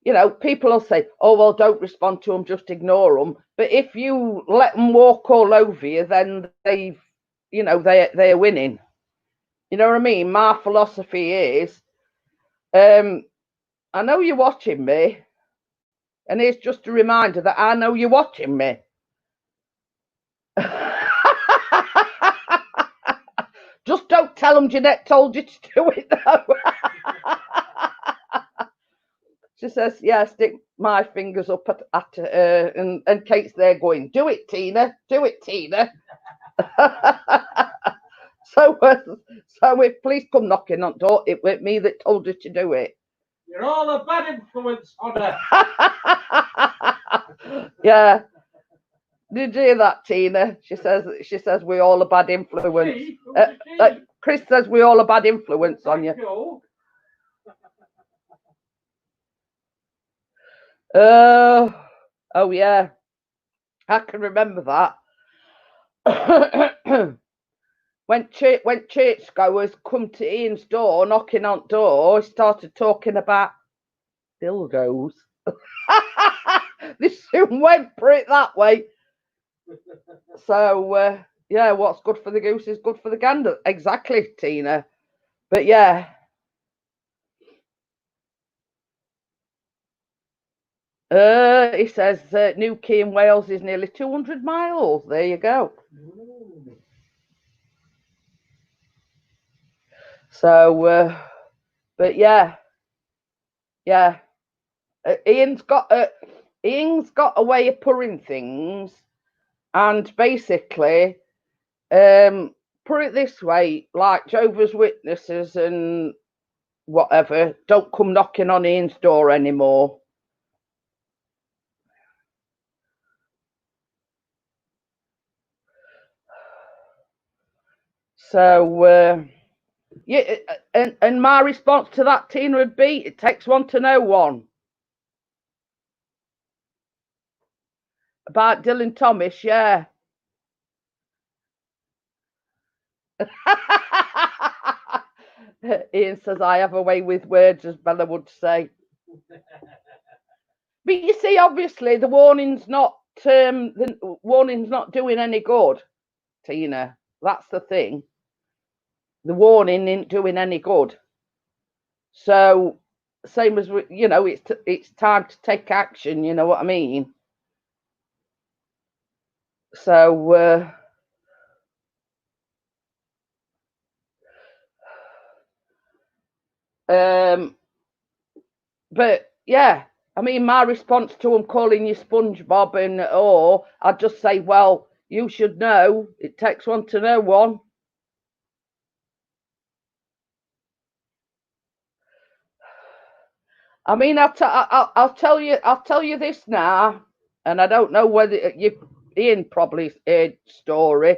you know, people will say, "Oh well, don't respond to them, just ignore them." But if you let them walk all over you, then they've, you know, they're winning. You know what I mean? My philosophy is, I know you're watching me, and it's just a reminder that I know you're watching me. Just don't tell them Jeanette told you to do it, though. She says, yeah, stick my fingers up at and Kate's there going, do it, Tina, do it, Tina. So if police come knocking on the door, it was me that told her to do it. You're all a bad influence on her. Yeah. Did you hear that, Tina? She says we're all a bad influence. Chris says we're all a bad influence on you. Oh yeah, I can remember that. when churchgoers come to Ian's door, knocking on the door, he started talking about dildos. They soon went for it that way. So yeah, what's good for the goose is good for the gander. Exactly, Tina. But yeah. He says Newquay in Wales is nearly 200 miles. There you go. So, but yeah. Ian's got a way of putting things, and basically, put it this way: like Jehovah's Witnesses and whatever, don't come knocking on Ian's door anymore. So, yeah, and my response to that, Tina, would be, it takes one to know one. About Dylan Thomas, yeah. Ian says, I have a way with words, as Bella would say. But you see, obviously, the warning's not doing any good, Tina. That's the thing. The warning isn't doing any good. So, same as, you know, it's time to take action. You know what I mean? So, but yeah, I mean, my response to them calling you SpongeBob or I'd just say, well, you should know. It takes one to know one. I mean, I'll tell you this now, and I don't know whether Ian probably heard story,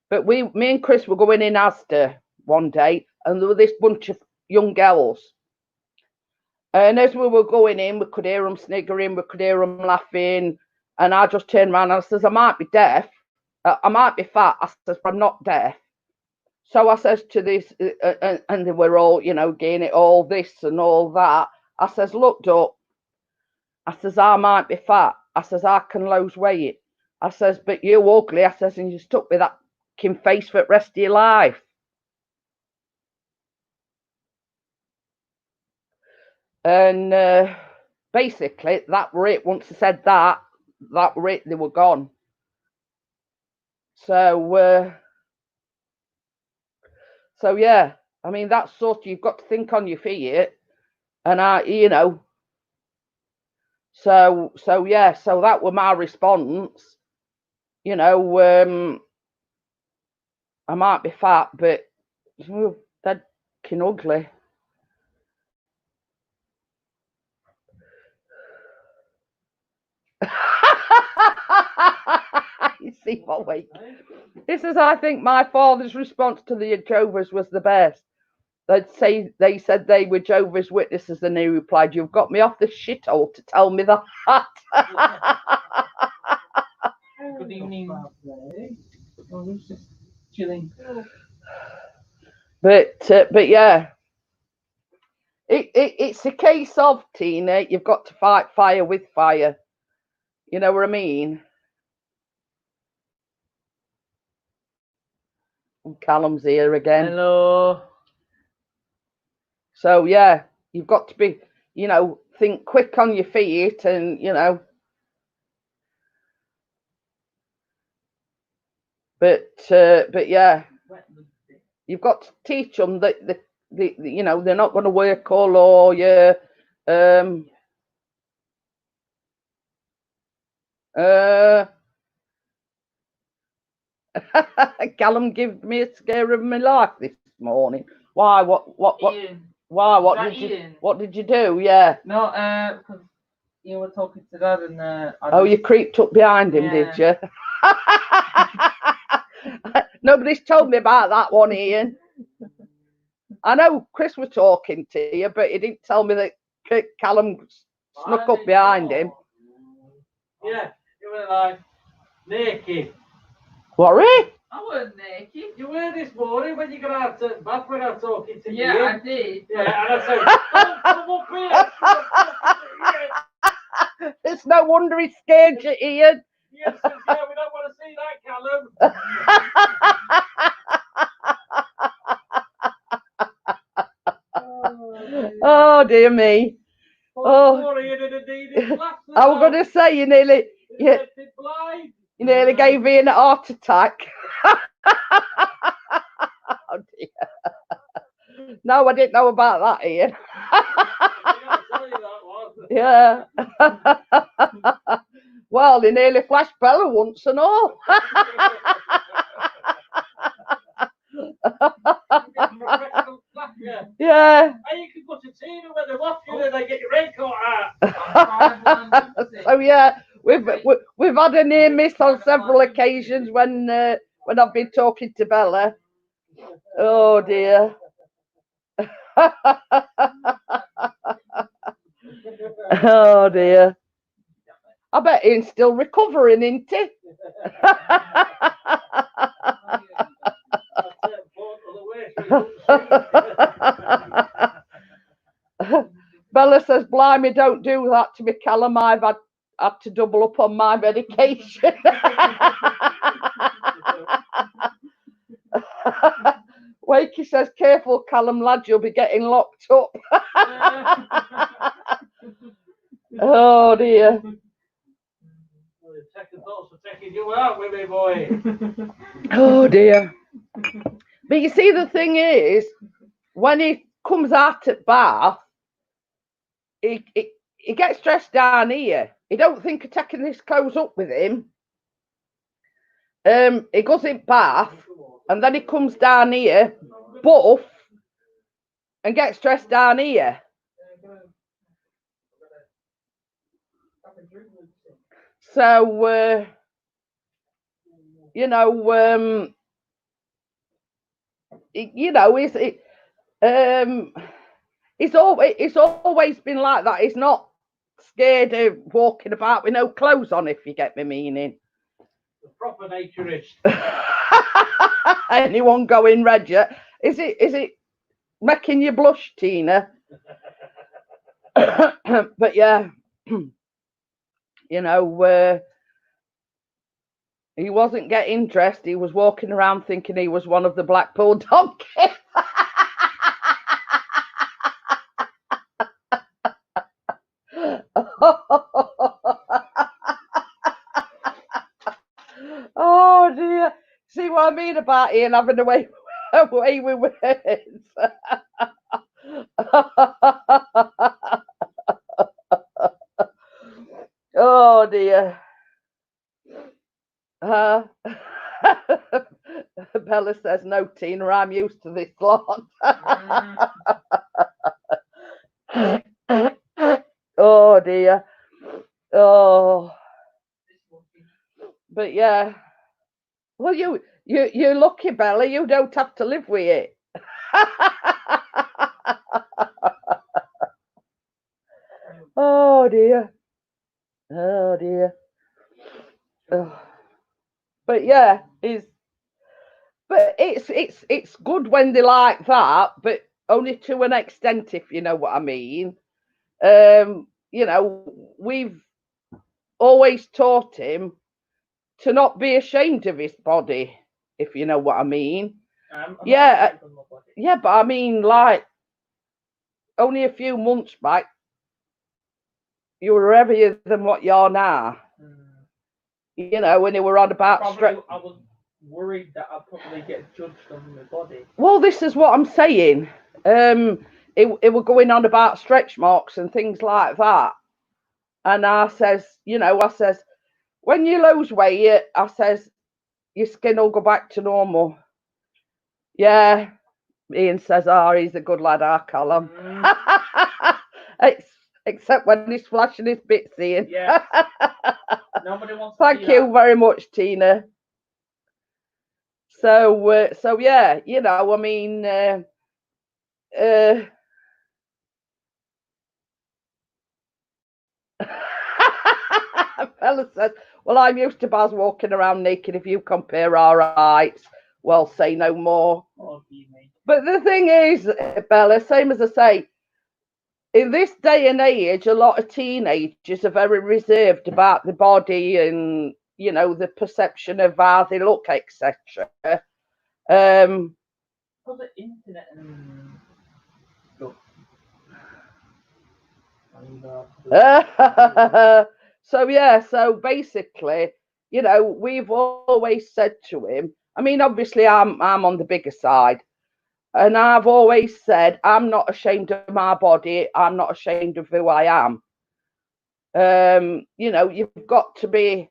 but me and Chris were going in Asda one day, and there were this bunch of young girls. And as we were going in, we could hear them sniggering, we could hear them laughing, and I just turned around and I says, I might be deaf, I might be fat, I says, but I'm not deaf. So I says to this, and they were all, you know, getting it all this and all that. I says, look, up. I says, I might be fat. I says, I can lose weight. I says, but you ugly. I says, and you stuck with that kin face for the rest of your life. And basically, that were it. Once I said that were it. They were gone. So yeah. I mean, that's sort of, you've got to think on your feet, and you know. So yeah. So that were my response. You know, I might be fat, but they're kin ugly. You see what way? This is, I think, my father's response to the Jehovah's was the best. They said they were Jehovah's Witnesses, and he replied, "You've got me off the shithole to tell me that." Good evening. I was just chilling. But yeah, it's a case of, Tina, you've got to fight fire with fire. You know what I mean? And Callum's here again. Hello. So yeah, you've got to be, you know, think quick on your feet, and you know. But yeah, you've got to teach them that the you know, they're not going to work all year. Callum gave me a scare of my life this morning. Why? Ian. Why? Ian? What did you do? Yeah. No, because you were talking to Dad, and You creeped up behind him, did you? Nobody's told me about that one, Ian. I know Chris was talking to you, but he didn't tell me that Callum snuck up behind him. Yeah, you were like naked. What? I wasn't naked. You were this morning when you got out to the bath when I was talking to you. Yeah, I did. Yeah, and I said, come up here. It's no wonder he scared you, Ian. Yes, yeah, we don't want to see that, Callum. Oh, dear me. Oh, I was going to say, you nearly gave me an heart attack. Oh, dear. No, I didn't know about that, Ian. Yeah. Well, he nearly flashed Bella once and all. Yeah. And you can go to Tina when they watch you and they get your raincoat out. So yeah, we've had a near miss on several occasions when I've been talking to Bella. Oh dear. Oh dear. I bet he's still recovering, isn't he? Bella says, blimey, don't do that to me, Callum. I've had to double up on my medication. Wakey says, careful, Callum, lad, you'll be getting locked up. Oh dear. Second thoughts are taking you out with me, boy. Oh dear. But you see, the thing is, when he comes out at bath, he gets dressed down here. He don't think of taking his clothes up with him. He goes in bath, and then he comes down here, buff, and gets dressed down here. So, you know, he's always been like that. He's not scared of walking about with no clothes on, if you get me meaning. The proper naturist. Anyone going red yet? Is it making you blush, Tina? But yeah, you know, he wasn't getting dressed. He was walking around thinking he was one of the Blackpool donkeys. Oh dear. See what I mean about Ian having away with words. Oh dear. Bella says, no, Tina, I'm used to this lot. Oh dear. Oh. But yeah. Well, you're lucky, Bella. You don't have to live with it. Oh dear. Oh dear. Oh. But yeah, it's good when they like that, but only to an extent, if you know what I mean. You know, we've always taught him to not be ashamed of his body, if you know what I mean. Yeah, but I mean, like, only a few months back, you were heavier than what you are now. You know, when they were on about I was worried that I'd probably get judged on my body. Well, this is what I'm saying. It were going on about stretch marks and things like that. And I says, when you lose weight, I says, your skin will go back to normal. Yeah, Ian says, he's a good lad, I call him. Except when he's flashing his bits, Ian. Yeah. Nobody wants to Thank see you that. very much, Tina. So yeah, you know, I mean, Fella says, well, I'm used to Baz walking around naked. If you compare our heights, well, say no more. Oh, dear me. But the thing is, Bella, same as I say, in this day and age, a lot of teenagers are very reserved about the body and, you know, the perception of how they look, etc. Because of internet and stuff. So yeah, so basically, you know, we've always said to him, I mean, obviously I'm on the bigger side, and I've always said I'm not ashamed of my body, I'm not ashamed of who I am. You know, you've got to be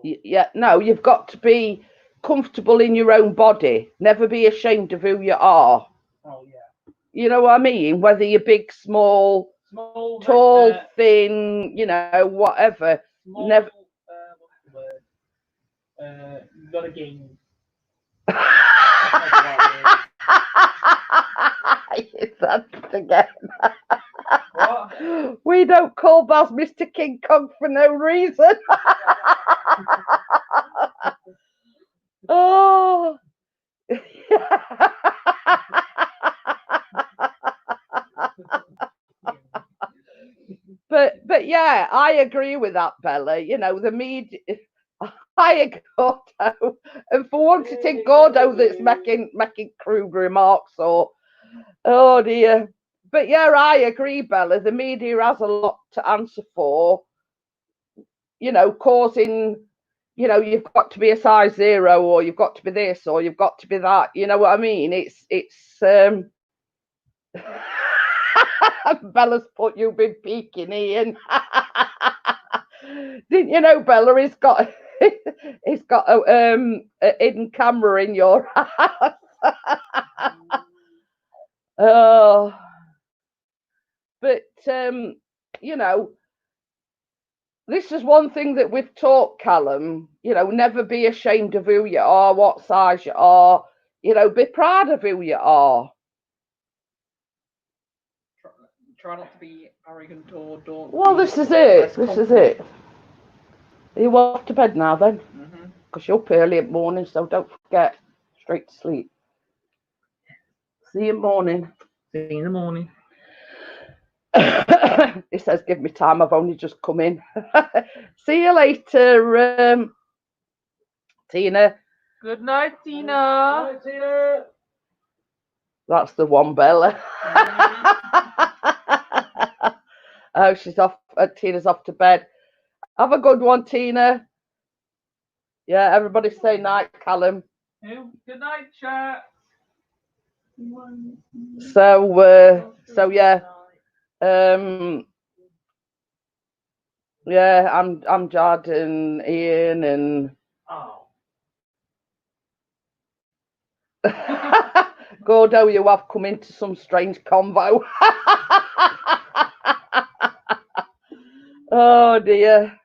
you've got to be comfortable in your own body, never be ashamed of who you are. Oh yeah. You know what I mean? Whether you're big, small, tall, thin, you know, whatever. Small, Never. What's the word? Got a game. That's again. What? We don't call Baz Mr. King Kong for no reason. Oh. But yeah, I agree with that, Bella. You know, the media. Hiya, Gordo, and for once it ain't Gordo that's making crude remarks or oh dear. But yeah, I agree, Bella. The media has a lot to answer for. You know, causing. You know, you've got to be a size 0, or you've got to be this, or you've got to be that. You know what I mean? It's. Bella's put you've been peeking, Ian. Didn't you know, Bella? He's got a hidden camera in your house. Oh, but you know, this is one thing that we've taught Callum. You know, never be ashamed of who you are, what size you are. You know, be proud of who you are. Try not to be arrogant or don't. Well, this is it. This is it. Are you off to bed now then? Because you're up early in the morning, so don't forget. Straight to sleep. See you in the morning. See you in the morning. He says, give me time, I've only just come in. See you later, Tina. Good night, Tina. Hi, Tina. That's the one, Bella. Oh, she's off. Tina's off to bed. Have a good one, Tina. Yeah, everybody say night, Callum. Good night, chat. So yeah. Yeah, I'm Jad and Ian and Gordo, you have come into some strange convo. Oh dear.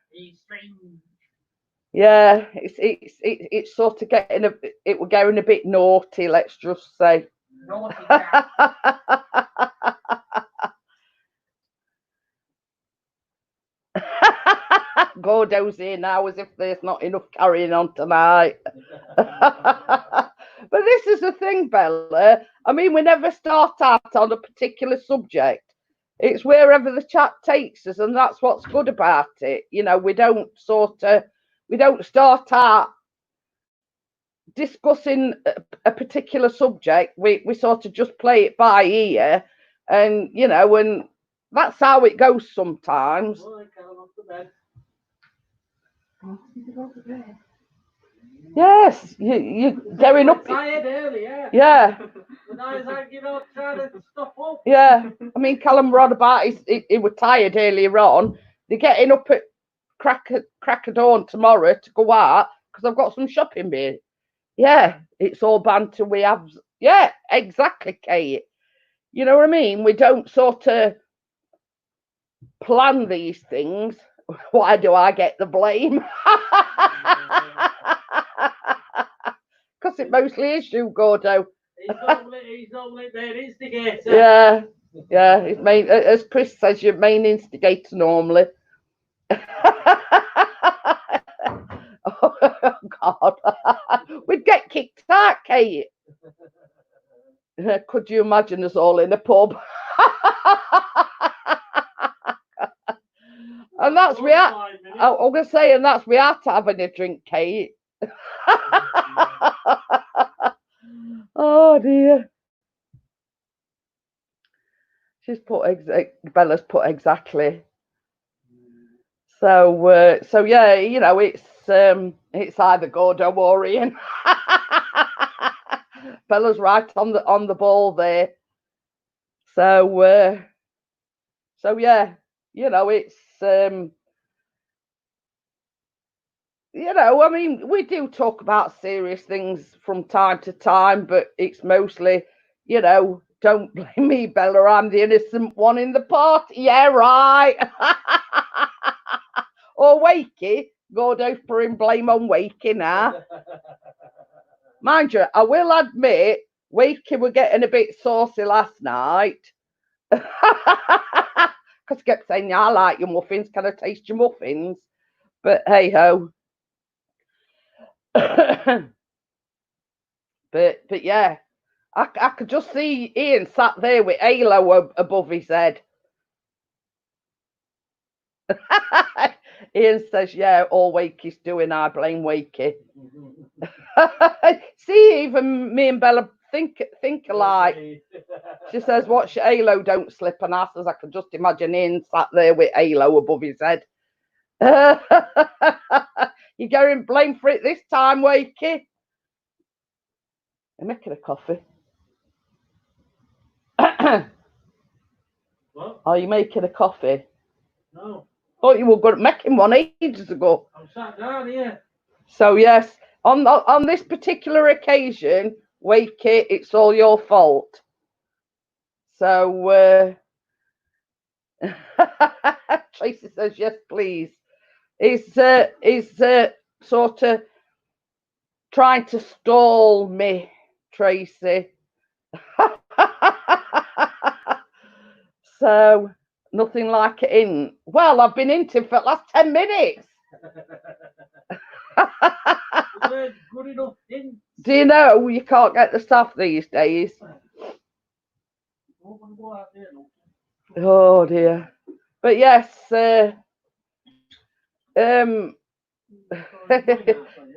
Yeah, it's sort of it was getting a bit naughty, let's just say. Naughty. Gordo's here now as if there's not enough carrying on tonight. But this is the thing, Bella. I mean, we never start out on a particular subject. It's wherever the chat takes us, and that's what's good about it. You know, we don't start out discussing a particular subject. We sort of just play it by ear, and you know, and that's how it goes sometimes. Yes, you're going up. Tired early, yeah. Yeah. But now it's like, you know, trying to stuff up. Yeah. I mean, Callum were on about he was tired earlier on. They're getting up at crack of dawn tomorrow to go out because I've got some shopping beer. Yeah, it's all banter. We have. Yeah, exactly, Kate. You know what I mean? We don't sort of plan these things. Why do I get the blame? Because it mostly is you, Gordo. He's normally main instigator. Yeah, yeah. He's main, as Chris says, your main instigator normally. Oh God, we'd get kicked out, Kate. Could you imagine us all in a pub? And that's we are. I'm gonna say, and that's we are to having a drink, Kate. Oh dear. She's put Bella's put exactly. So yeah, you know, it's either Gordo or Ian. Bella's right on the ball there. So yeah, you know, it's you know, I mean, we do talk about serious things from time to time, but it's mostly, you know, don't blame me, Bella, I'm the innocent one in the party. Yeah, right. Or Wakey. Gordo's putting blame on Wakey now. Mind you, I will admit, Wakey were getting a bit saucy last night. Because he kept saying, yeah, I like your muffins. Can I taste your muffins? But hey ho. but yeah, I could just see Ian sat there with halo above his head. Ian says, yeah, all Wakey's doing, I blame Wakey. See, even me and Bella think alike. She says, watch your halo, don't slip. And I says, I can just imagine Ian sat there with halo above his head. You're getting blamed for it this time, Wakey. I'm making a coffee. What? Are you making a coffee? No. Thought you were good at making one ages ago. I'm sat down here. So yes, on this particular occasion, Wakey, it's all your fault. So Tracy says yes, please. He's sort of trying to stall me, Tracy. So nothing like it in. Well, I've been into for the last 10 minutes. Good enough in. Do you know you can't get the staff these days? Oh dear. But yes,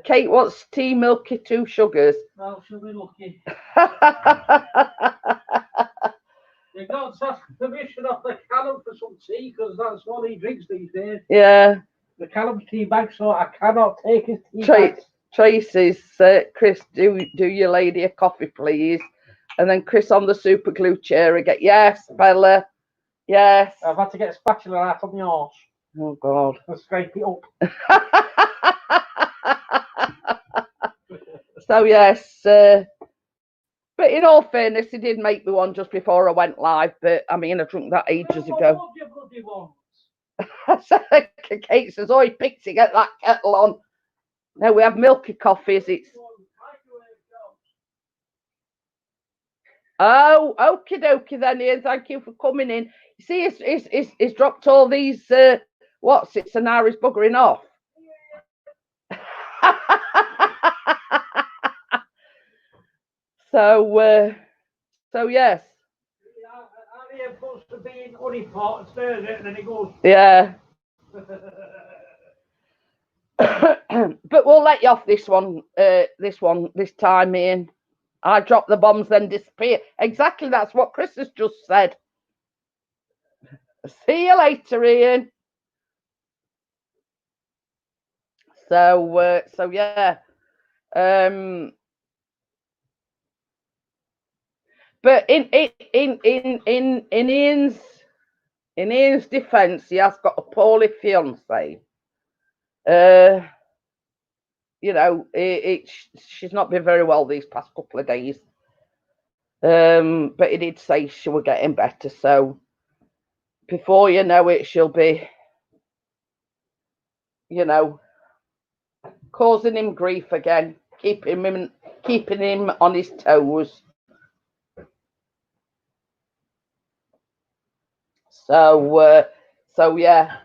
Kate wants tea, milky, 2 sugars. Well, she'll be lucky. They got to ask permission off the Callum for some tea because that's what he drinks these days. Yeah. The Callum's tea bag, so I cannot take his tea bag. Tracy's, Chris, do your lady a coffee, please. And then Chris on the super glue chair again. Yes, Bella. Yes. I've had to get a spatula out on yours. Oh, God. And scrape it up. So, yes. But in all fairness, he did make me one just before I went live. But, I mean, I drunk that ages ago. What do you bloody want? Kate says, oh, he picked to get that kettle on. Now we have milky coffees. It's oh, okie dokie then, Ian. Thank you for coming in. You see, he's dropped all these what's it? So now he's buggering off. So yes. Ian puts the bean in honey pot and stirs it, and then he goes. Yeah. But we'll let you off this one this time, Ian. I drop the bombs, then disappear. Exactly, that's what Chris has just said. See you later, Ian. So yeah. But in Ian's defence, he has got a poorly fiance. You know, she's not been very well these past couple of days. But he did say she will getting better. So before you know it, she'll be, you know, causing him grief again, keeping him on his toes. So yeah.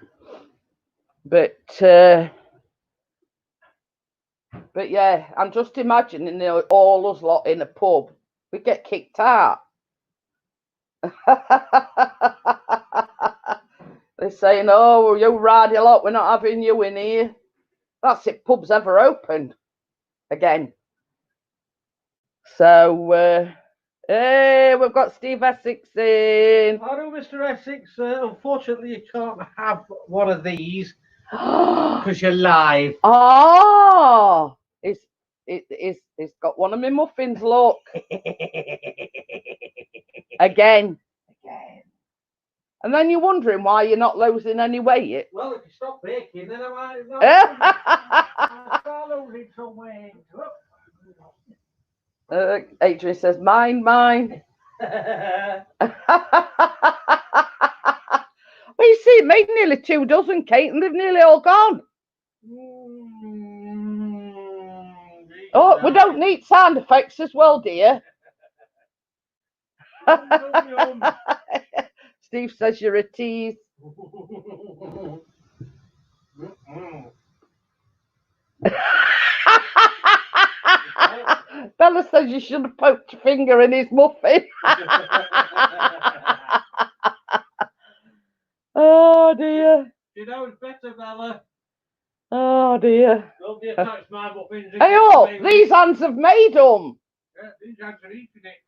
But yeah, I'm just imagining all us lot in a pub. We get kicked out. They're saying, oh, you rowdy lot, we're not having you in here. That's it, pub's ever opened again. So, hey, we've got Steve Essex in. Hello, Mr. Essex. Unfortunately, you can't have one of these because you're live. Oh, it's got one of my muffins, look. Again. And then you're wondering why you're not losing any weight. Well, if you stop baking, then I might start losing some weight. Adrian says, mine. Well, you see, it made nearly 2 dozen, Kate, and they've nearly all gone. Oh, we don't need sound effects as well, dear. Steve says you're a tease. Bella says you should have poked your finger in his muffin. Oh dear. You know it's better, Bella. Oh dear. Don't be attached to my muffins. Hey, oh, these hands have made them. Yeah, these hands are eating it.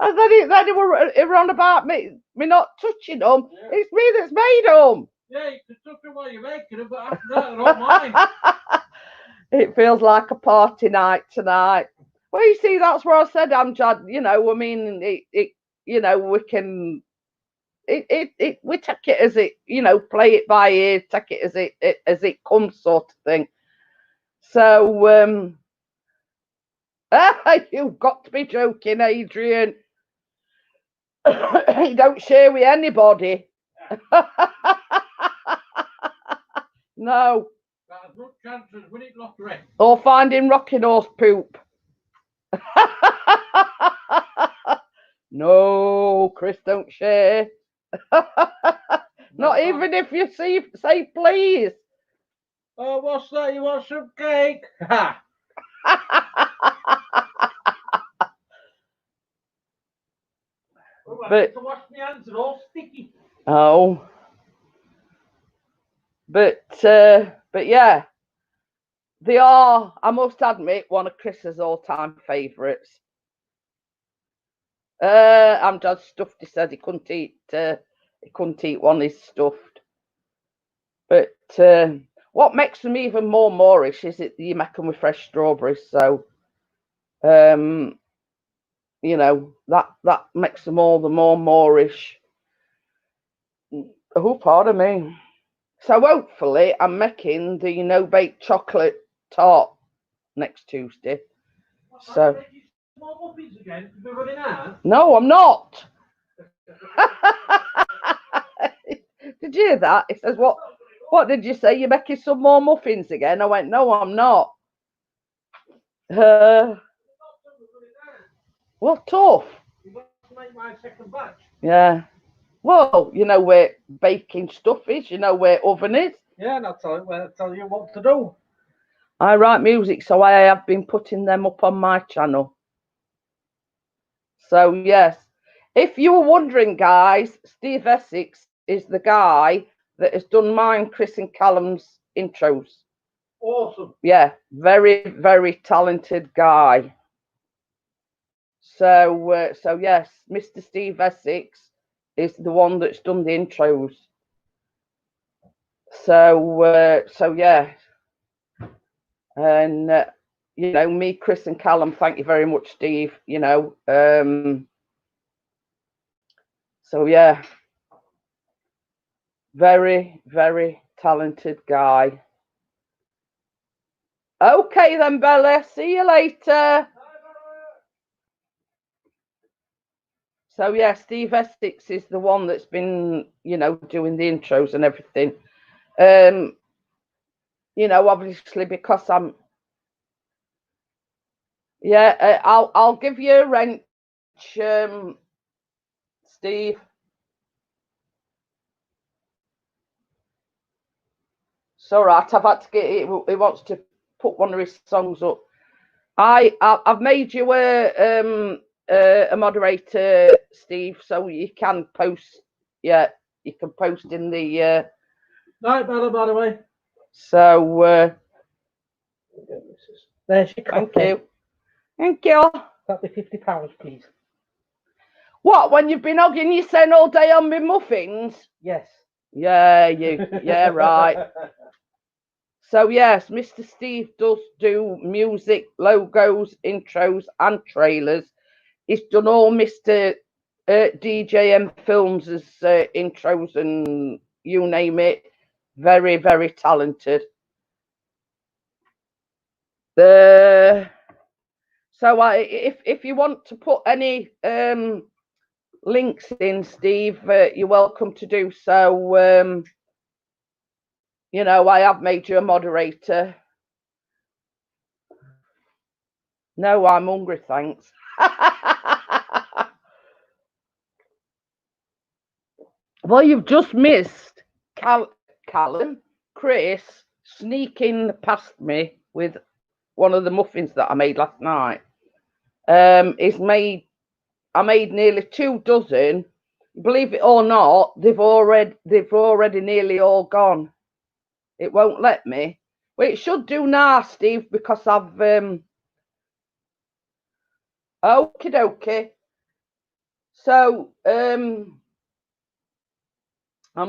And then they were on about me not touching them. Yeah. It's me that's made them. Yeah, you can touch them while you're making them, but after that, they're all mine. It feels like a party night tonight. Well, you see, that's where I said, Amjad, you know, I mean, you know, we can, we take it as it, you know, play it by ear, take it as it comes, sort of thing. So, you've got to be joking, Adrian. You don't share with anybody. No. Got as much chance as winning lottery. Or finding rocking horse poop. No, Chris, don't share. Not even if you say please. Oh, what's that? You want some cake? Ha! But to wash my hands, are all sticky. oh, but yeah, they are. I must admit, one of Chris's all-time favourites. I'm just stuffed. He said he couldn't eat. He couldn't eat one. He's stuffed. But what makes them even more Moorish is that you make them with fresh strawberries. So, you know, that makes them all the more Moorish. Oh, pardon me. So hopefully I'm making the no-bake chocolate tart next Tuesday. So Small muffins again? We're running out? no, I'm not. Did you hear that? He says, what did you say? You're making some more muffins again? I went, no, I'm not. Well, tough. You must make my second batch. Yeah. Well, you know where baking stuff is. You know where oven is. Yeah, and I'll tell you what to do. I write music, so I have been putting them up on my channel. So, yes. If you were wondering, guys, Steve Essex is the guy that has done mine, Chris and Callum's intros. Awesome. Yeah, very, very talented guy. So, so yes, Mr. Steve Essex is the one that's done the intros. So, so yeah, and you know, me, Chris, and Callum. Thank you very much, Steve. You know, so yeah, very, very talented guy. Okay then, Bella. See you later. So yeah, Steve Essex is the one that's been, you know, doing the intros and everything. You know, obviously because I'm. Yeah, I'll give you a wrench, Steve. It's all right. I've had to get it. He wants to put one of his songs up. I've made you a moderator, Steve, so you can post. Yeah, you can post in the. Right, Bella, by the way. So. There's your Thank you. Thank you. That'll be £50, please. What? When you've been hugging your son all day on me muffins? Yes. Yeah, you. Yeah, right. So yes, Mr. Steve does do music, logos, intros, and trailers. He's done all Mr. DJM Films' intros and you name it. Very, very talented. So if you want to put any links in, Steve, you're welcome to do so. You know, I have made you a moderator. No, I'm hungry, thanks. Well, you've just missed Callum, Chris sneaking past me with one of the muffins that I made last night. I made nearly 2 dozen. Believe it or not, they've already nearly all gone. It won't let me. Well, it should do now, Steve, because I've okie dokie. So I'm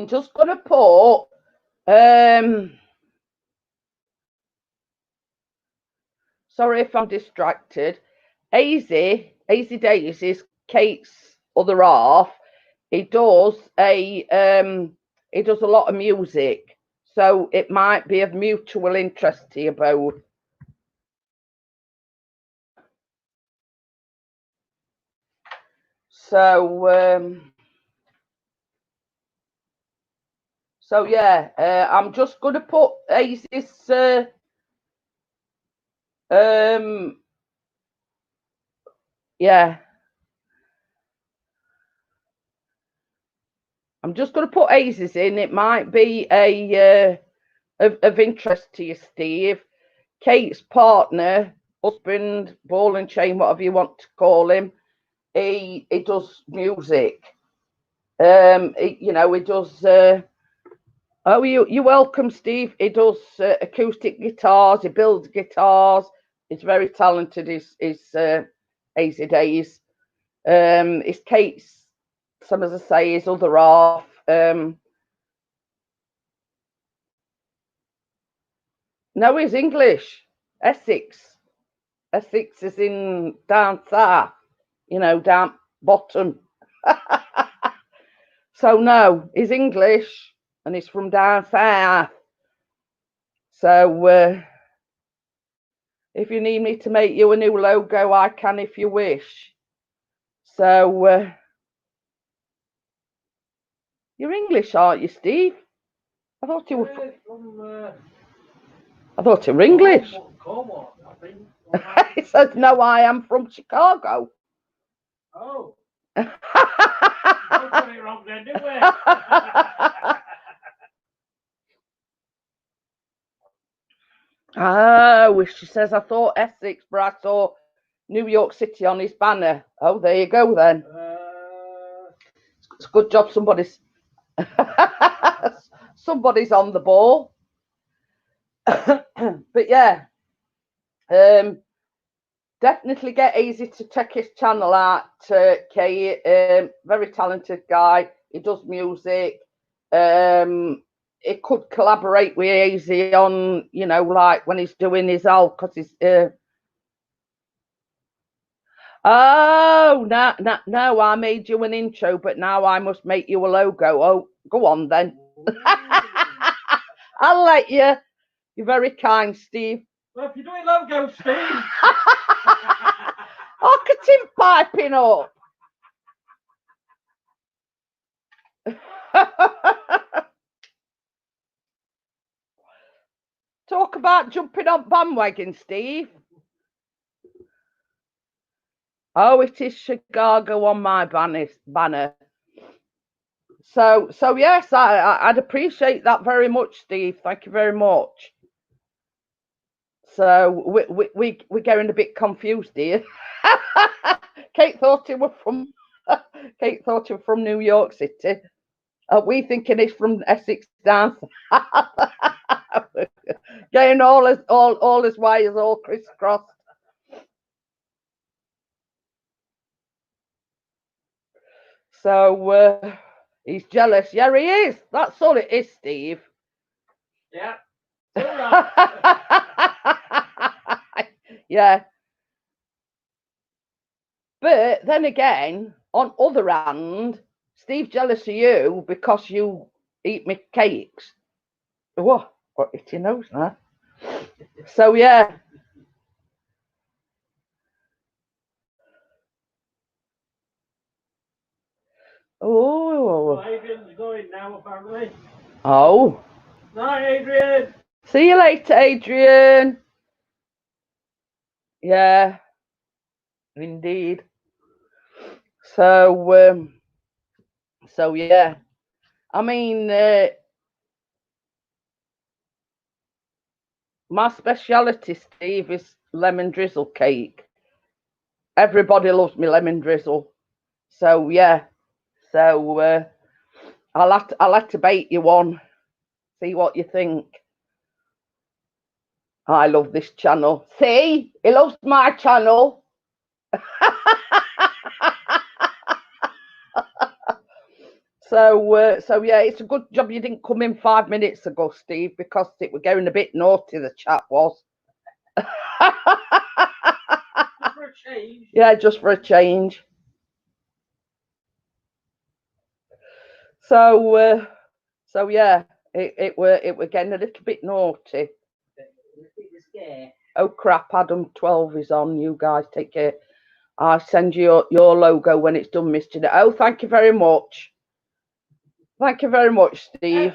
just gonna put sorry if I'm distracted. Easy Days is Kate's other half. He does a lot of music, so it might be of mutual interest to you both. So yeah, I'm just going to put Aces. Yeah, I'm just going to put Aces in. It might be a of interest to you, Steve. Kate's partner, husband, ball and chain, whatever you want to call him. He does music. He does. Oh, you're welcome, Steve. He does acoustic guitars. He builds guitars. He's very talented. He's Easy Days. It's Kate's, some as I say, his other half. No, he's English. Essex. Essex is in down south. Down bottom. So no, he's English and he's from down south. So if you need me to make you a new logo, I can if you wish. So you're English, aren't you, Steve? I thought you were. I thought you were English. He says, "No, I am from Chicago." Oh. I got it wrong then, didn't we? Oh, she says, I thought Essex, but I saw New York City on his banner. Oh, there you go then. It's a good job somebody's on the ball. But yeah, definitely get Easy to check his channel out. Kay, very talented guy. He does music. He could collaborate with Easy on, like when he's doing his old, because he's. Oh, no, I made you an intro, but now I must make you a logo. Oh, go on then. I'll let you. You're very kind, Steve. Well, if you're doing logos, Steve. Look at him piping up. Talk about jumping on bandwagon, Steve. Oh, it is Chicago on my banner. So yes, I'd appreciate that very much, Steve. Thank you very much. So we're getting a bit confused here. Kate thought he were from New York City. We thinking he's from Essex down. Getting all his wires all crisscrossed. So he's jealous. Yeah, he is. That's all it is, Steve. Yeah. Yeah. But then again, on other hand, Steve's jealous of you because you eat my cakes. What itchy nose, huh? So yeah. Oh. Well, Adrian's going now, apparently. Oh. Night, Adrian. See you later, Adrian. Yeah. Indeed. So, so yeah. I mean, my speciality, Steve, is lemon drizzle cake. Everybody loves me lemon drizzle. So yeah. So I'll have to bake you one. See what you think. I love this channel. See, he loves my channel. So yeah, it's a good job you didn't come in 5 minutes ago, Steve, because it was going a bit naughty. The chat was. Just for a change. Yeah, just for a change. So yeah, it were getting a little bit naughty. Oh crap, Adam 12 is on. You guys take care. I'll send you your logo when it's done, Mr. Oh, thank you very much. Thank you very much, Steve.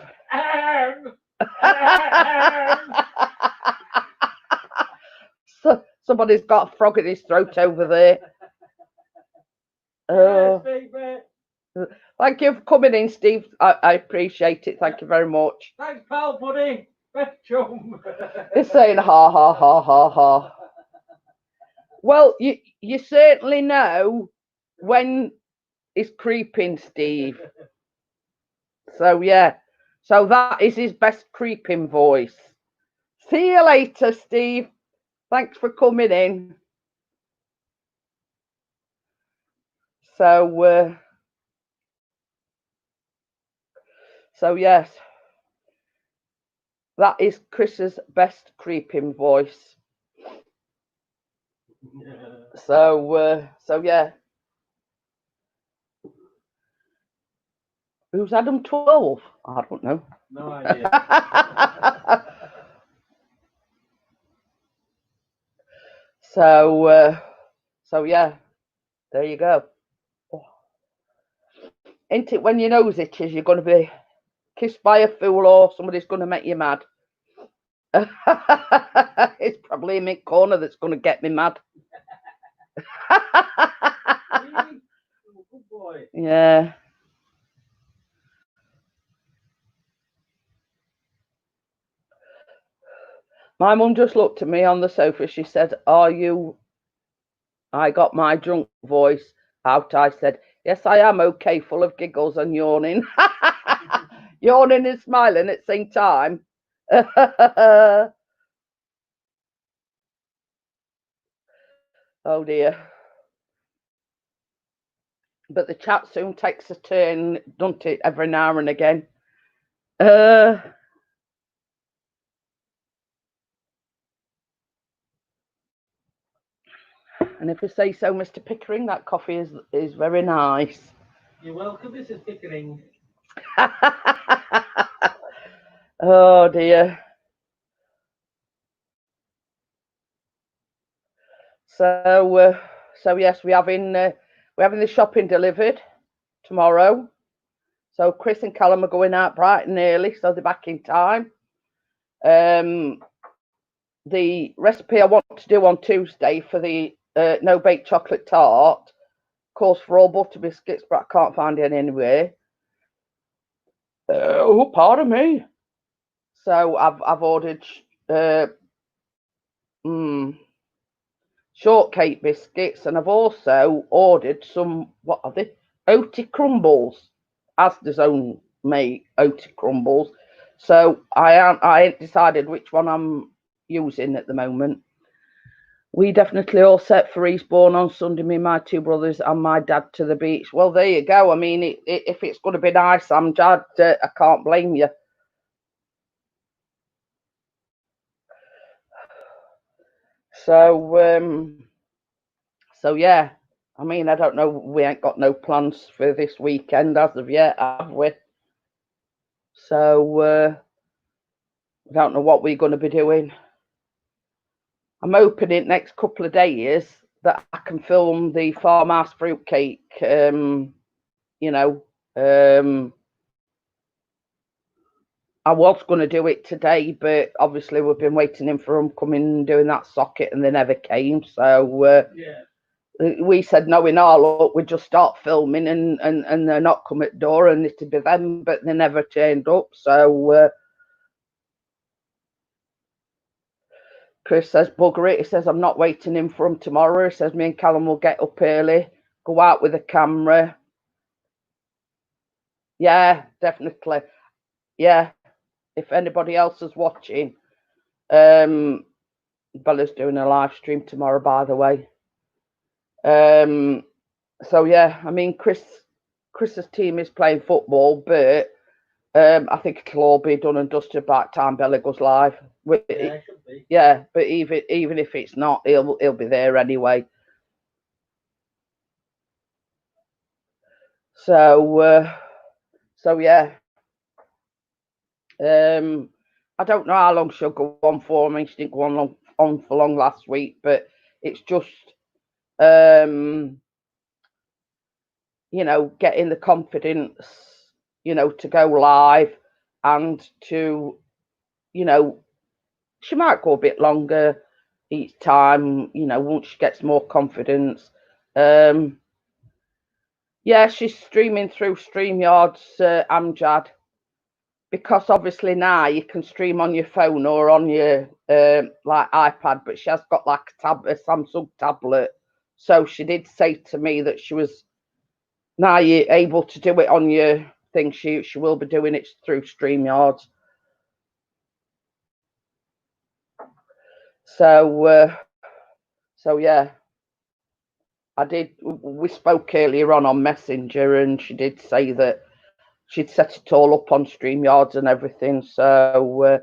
So, somebody's got a frog in his throat over there. Thank you for coming in, Steve. I appreciate it. Thank you very much. Thanks, pal, buddy. Best chum. He's saying ha ha ha ha ha. Well, you certainly know when it's creeping, Steve. So yeah. So that is his best creeping voice. See you later, Steve. Thanks for coming in. So yes, that is Chris's best creeping voice. So yeah. Who's Adam 12? I don't know. No idea. So yeah, there you go. Ain't it when your nose itches, you're going to be kissed by a fool or somebody's going to make you mad? It's probably Mick Corner that's going to get me mad. Really? Oh, good boy. Yeah. My mum just looked at me on the sofa. She said, "Are you?" I got my drunk voice out. I said, "Yes, I am okay," full of giggles and yawning. Yawning and smiling at the same time. Oh dear. But the chat soon takes a turn, doesn't it, every now and again. And if I say so, Mr. Pickering, that coffee is very nice. You're welcome, Mrs. Pickering. Oh dear. So yes, we're having the shopping delivered tomorrow. So Chris and Callum are going out bright and early, so they're back in time. The recipe I want to do on Tuesday for the no bake chocolate tart calls for all butter biscuits, but I can't find any anywhere. Oh, pardon me. So I've ordered shortcake biscuits, and I've also ordered some, what are they? Oaty crumbles. Asda's own made oaty crumbles. So I ain't decided which one I'm using at the moment. We definitely all set for Eastbourne on Sunday, me, my two brothers and my dad to the beach. Well, there you go. I mean, if it's going to be nice, I can't blame you. So yeah, I mean, I don't know. We ain't got no plans for this weekend as of yet, have we? So I don't know what we're going to be doing. I'm hoping in the next couple of days that I can film the farmhouse fruitcake. I was going to do it today, but obviously we've been waiting in for them coming and doing that socket, and they never came. So yeah. we said no, look, we just start filming and they're not come at the door and it'd be them, but they never turned up. So Chris says, bugger it. He says, I'm not waiting in for him tomorrow. He says, me and Callum will get up early, go out with a camera. Yeah, definitely. Yeah, if anybody else is watching, Bella's doing a live stream tomorrow, by the way. So yeah, I mean, Chris's team is playing football, but I think it'll all be done and dusted by the time Bella goes live. Yeah, it should be. Yeah, but even if it's not, he'll be there anyway. So yeah. I don't know how long she'll go on for. I mean, she didn't go on for long last week, but it's just you know, getting the confidence, you know, to go live and to, you know, she might go a bit longer each time, you know, once she gets more confidence. Yeah, she's streaming through StreamYard's Amjad, because obviously now you can stream on your phone or on your like iPad, but she has got like a Samsung tablet. So she did say to me that she was, now you're able to do it on your thing. She will be doing it through StreamYard. So yeah, we spoke earlier on Messenger, and she did say that she'd set it all up on StreamYards and everything. So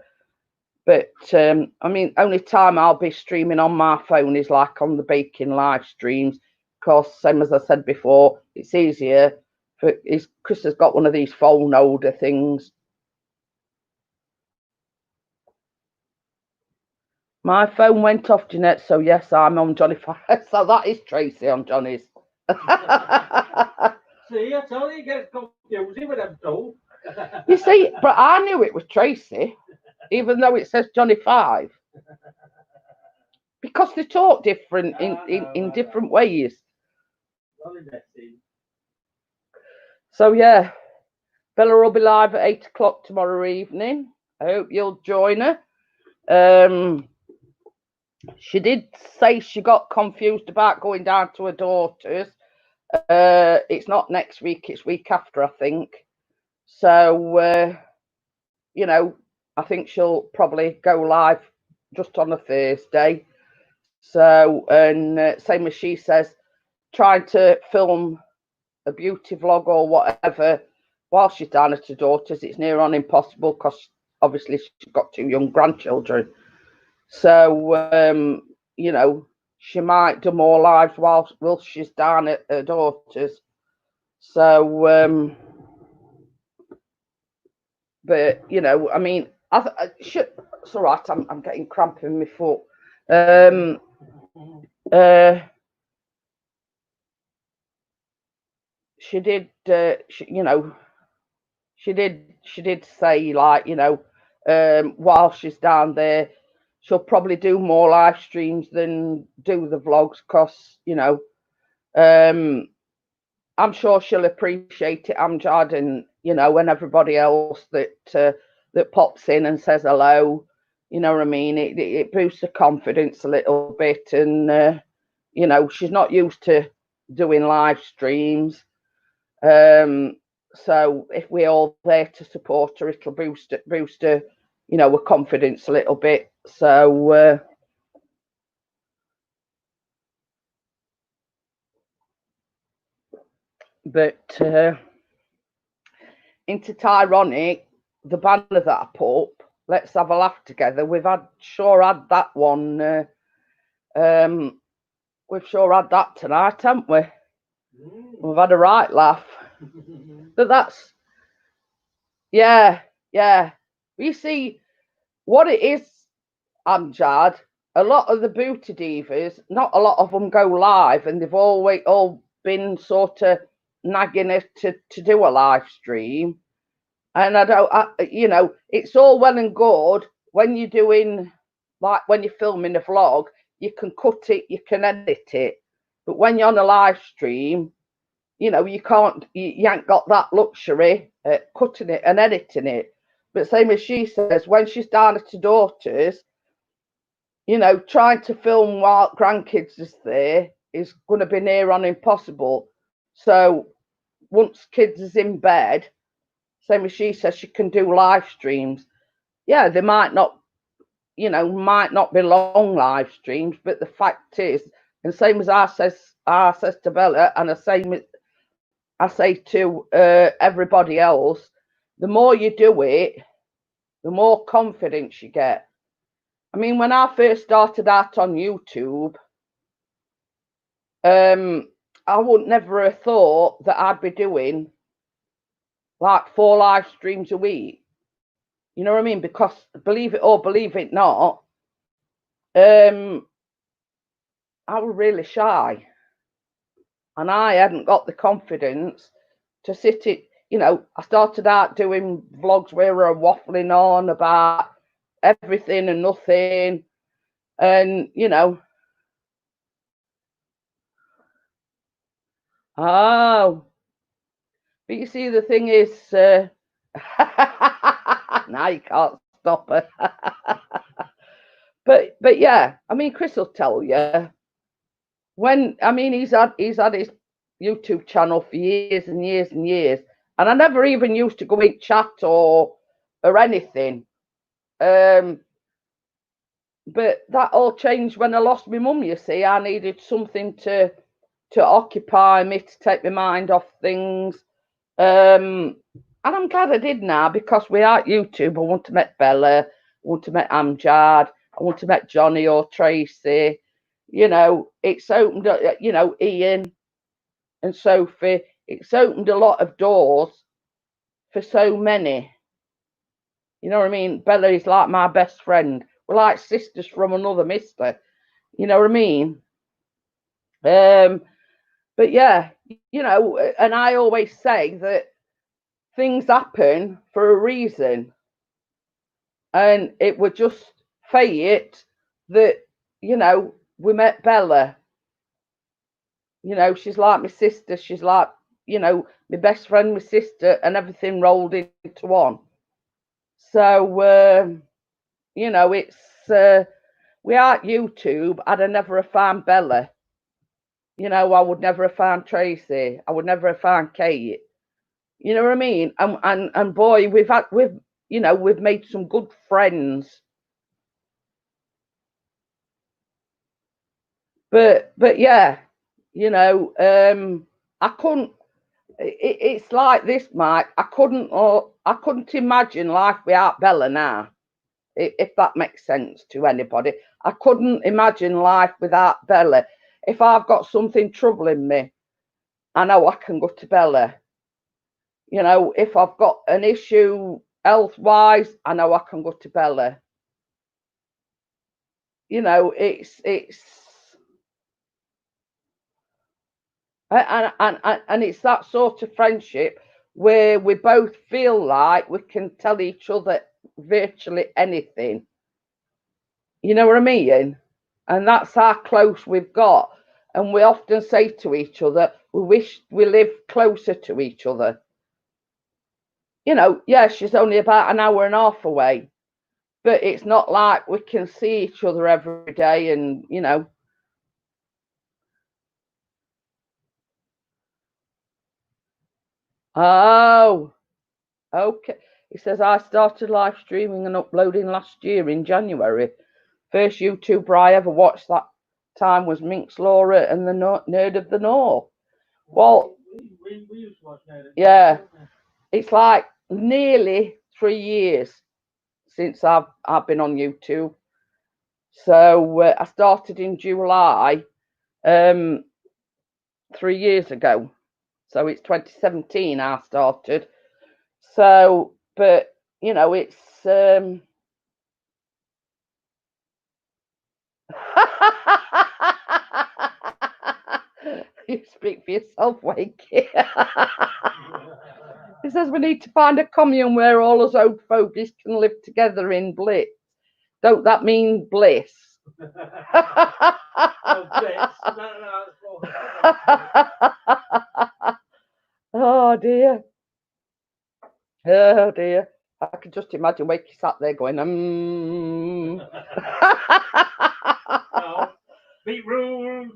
but I mean, only time I'll be streaming on my phone is like on the baking live streams, because same as I said before, it's easier for Chris has got one of these phone holder things. My phone went off, Jeanette, so yes, I'm on Johnny 5. So that is Tracy on Johnny's. See, I tell you, it gets confusing with them two. You see, but I knew it was Tracy, even though it says Johnny 5. Because they talk different in different ways. So yeah, Bella will be live at 8 o'clock tomorrow evening. I hope you'll join her. She did say she got confused about going down to her daughter's. It's not next week, it's week after, I think. So you know, I think she'll probably go live just on a Thursday. So, and same as she says, trying to film a beauty vlog or whatever while she's down at her daughter's, it's near on impossible, because obviously she's got 2 young grandchildren. So you know, she might do more lives while she's down at her daughter's. So but you know, I mean, it's all right. I'm getting cramp in my foot. She did, you know, she did say, like, you know, while she's down there, she'll probably do more live streams than do the vlogs, because, you know, I'm sure she'll appreciate it, Amjad, and, you know, and everybody else that pops in and says hello. You know what I mean? It boosts her confidence a little bit, and you know, she's not used to doing live streams. So if we're all there to support her, it'll boost her, you know, her confidence a little bit. So but into Tyronic, the banner that I put up, let's have a laugh together. We've sure had that one. We've sure had that tonight, haven't we? We've had a right laugh. But that's, yeah. You see what it is, Amjad. A lot of the booty divas, not a lot of them go live, and they've always all been sort of nagging us to do a live stream. And you know, it's all well and good when you're doing, like, when you're filming a vlog, you can cut it, you can edit it. But when you're on a live stream, you know, you can't, you ain't got that luxury at cutting it and editing it. But same as she says, when she's down at her daughter's, you know, trying to film while grandkids is there is going to be near on impossible. So once kids is in bed, same as she says, she can do live streams. Yeah, they might not, you know, might not be long live streams, but the fact is, and same as I says to Bella, and I say to everybody else, the more you do it, the more confidence you get. I mean, when I first started out on YouTube, I would never have thought that I'd be doing like 4 live streams a week. You know what I mean? Because believe it or believe it not, I was really shy. And I hadn't got the confidence to sit it. You know, I started out doing vlogs where we were waffling on about everything and nothing. And, you know, oh, but you see, the thing is, now you can't stop her. But yeah, I mean, Chris will tell you when, I mean, he's had his YouTube channel for years and years and years, and I never even used to go in chat or anything. But that all changed when I lost my mum. You see, I needed something to occupy me, to take my mind off things. And I'm glad I did now, because without YouTube, I want to meet Bella, I want to meet Amjad, I want to meet Johnny or Tracy. You know, it's opened up, you know, Ian and Sophie. It's opened a lot of doors for so many. You know what I mean? Bella is like my best friend. We're like sisters from another mister. You know what I mean? But yeah, you know, and I always say that things happen for a reason. And it was just fate that, you know, we met Bella. You know, she's like my sister. She's like, you know, my best friend, my sister, and everything rolled into one. So, you know, it's, without YouTube, I'd have never have found Bella. You know, I would never have found Tracy. I would never have found Kate. You know what I mean? And boy, we've you know, we've made some good friends. But yeah, you know, I couldn't. It's like this, Mike. I couldn't imagine life without Bella now. If that makes sense to anybody, I couldn't imagine life without Bella. If I've got something troubling me, I know I can go to Bella. You know, if I've got an issue health-wise, I know I can go to Bella. You know, it's and it's that sort of friendship where we both feel like we can tell each other virtually anything. You know what I mean? And that's how close we've got. And we often say to each other, we wish we lived closer to each other. You know, yeah, she's only about an hour and a half away, but it's not like we can see each other every day and, you know. Oh, okay. He says, I started live streaming and uploading last year in January. First YouTuber I ever watched that time was Minx Laura and the Nerd of the North. Well, we used to watch Nerd. Yeah, it's like nearly 3 years since I've been on YouTube. So I started in July 3 years ago. So it's 2017 I started. So, but you know, it's you speak for yourself, Wakey. He says we need to find a commune where all us old fogies can live together in bliss. Don't that mean bliss? Oh, bits. Oh dear. Oh dear. I can just imagine Wakey sat there going, No. Beetroot.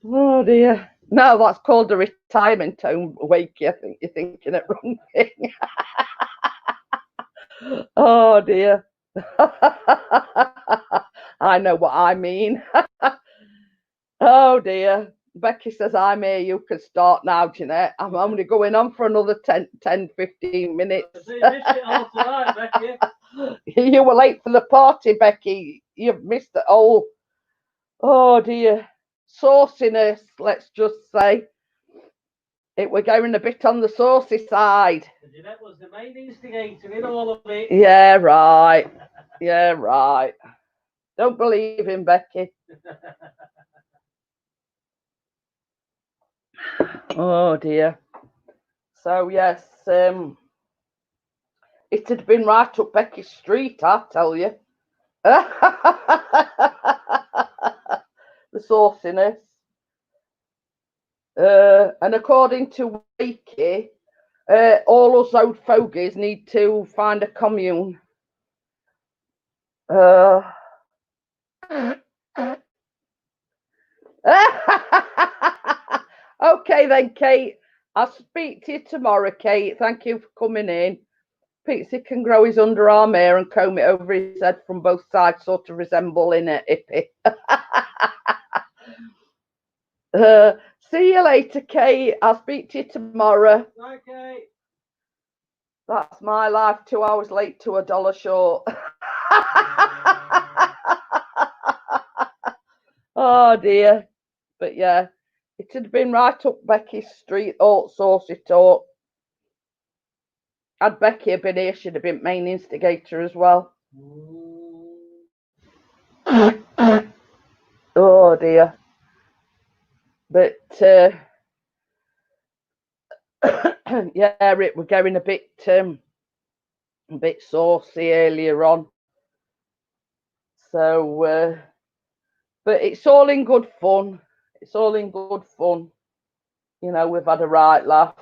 Oh dear. No, that's called a retirement home, Wakey. I think you're thinking it wrong thing. Oh dear. I know what I mean. Oh dear. Becky says, I'm here. You can start now, Jeanette. I'm only going on for another 10, 15 minutes. You missed it all tonight, Becky. You were late for the party, Becky. You've missed it all. Oh dear. Sauciness, let's just say. We're going a bit on the saucy side. Jeanette was the main instigator in all of it. Yeah, right. Yeah, right. Don't believe him, Becky. Oh dear. So yes, it had been right up Becky's street, I tell you. The sauciness. And according to Wakey, all us old fogies need to find a commune. Okay then, Kate. I'll speak to you tomorrow, Kate. Thank you for coming in. Pixie can grow his underarm hair and comb it over his head from both sides, sort of resembling a hippie. See you later, Kate. I'll speak to you tomorrow. Okay. That's my life. 2 hours late to $1 short. Oh dear. But yeah, it had been right up Becky's street, all saucy talk. Had Becky have been here, she'd have been main instigator as well. Oh dear. But yeah, we're going a bit saucy earlier on. So but it's all in good fun. It's all in good fun. You know, we've had a right laugh.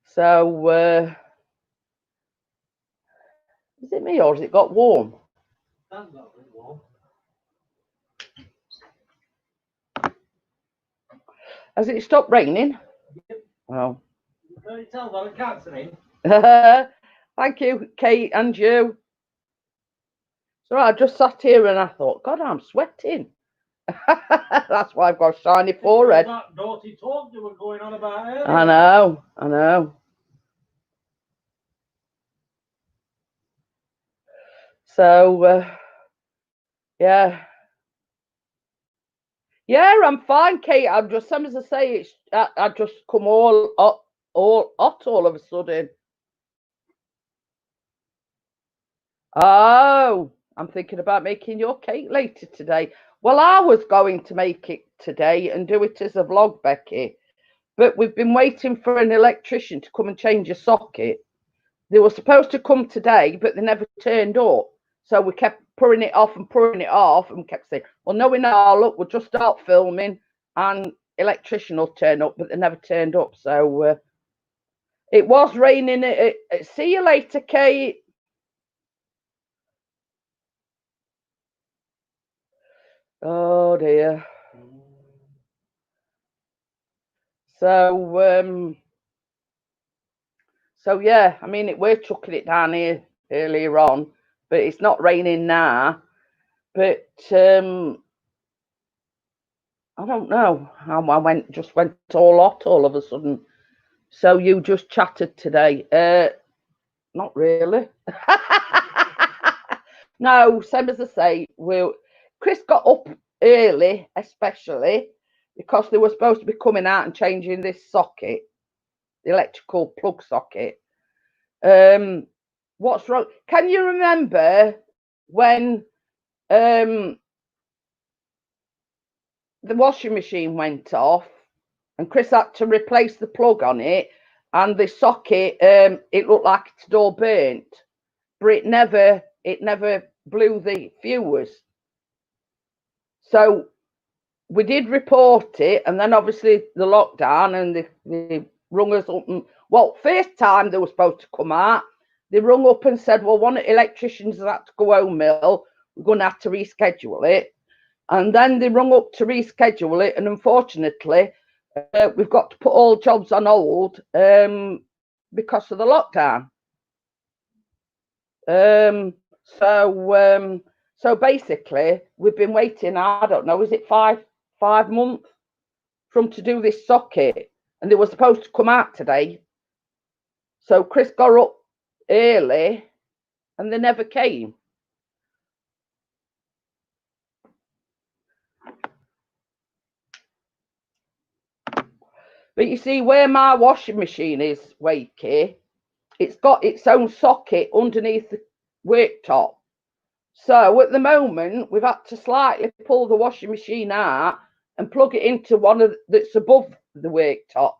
So is it me or has it got warm? That's not very warm. Has it stopped raining? Yep. Oh. You can tell by the cats are in. Thank you, Kate, and you. So I just sat here and I thought, God, I'm sweating. That's why I've got a shiny forehead. That naughty talk you were going on about earlier. I know, I know. So, yeah. Yeah, I'm fine, Kate. I'm just, same as I say, it's, I just come all hot all of a sudden. Oh, I'm thinking about making your cake later today. Well, I was going to make it today and do it as a vlog, Becky. But we've been waiting for an electrician to come and change a socket. They were supposed to come today, but they never turned up. So we kept putting it off and kept saying, well, no, look, we'll just start filming and electrician will turn up, but they never turned up. So it was raining. See you later, Kate. Oh dear. So yeah, I mean, we're chucking it down here earlier on, but it's not raining now. But I don't know how I just went all hot all of a sudden. So you just chatted today? Not really. No, same as I say. Chris got up early, especially because they were supposed to be coming out and changing this socket, the electrical plug socket. What's wrong? Can you remember when the washing machine went off and Chris had to replace the plug on it, and the socket, it looked like it's all burnt, but it never blew the fuse. So we did report it, and then obviously the lockdown, and they rung us up. And, well, first time they were supposed to come out, they rung up and said, well, one of the electricians has had to go home ill, we're going to have to reschedule it. And then they rung up to reschedule it, and unfortunately, we've got to put all jobs on hold because of the lockdown. So basically, we've been waiting, I don't know, is it five months from to do this socket, and they were supposed to come out today. So Chris got up early, and they never came. But you see, where my washing machine is, Wakey, it's got its own socket underneath the worktop. So at the moment, we've had to slightly pull the washing machine out and plug it into one of that's above the worktop.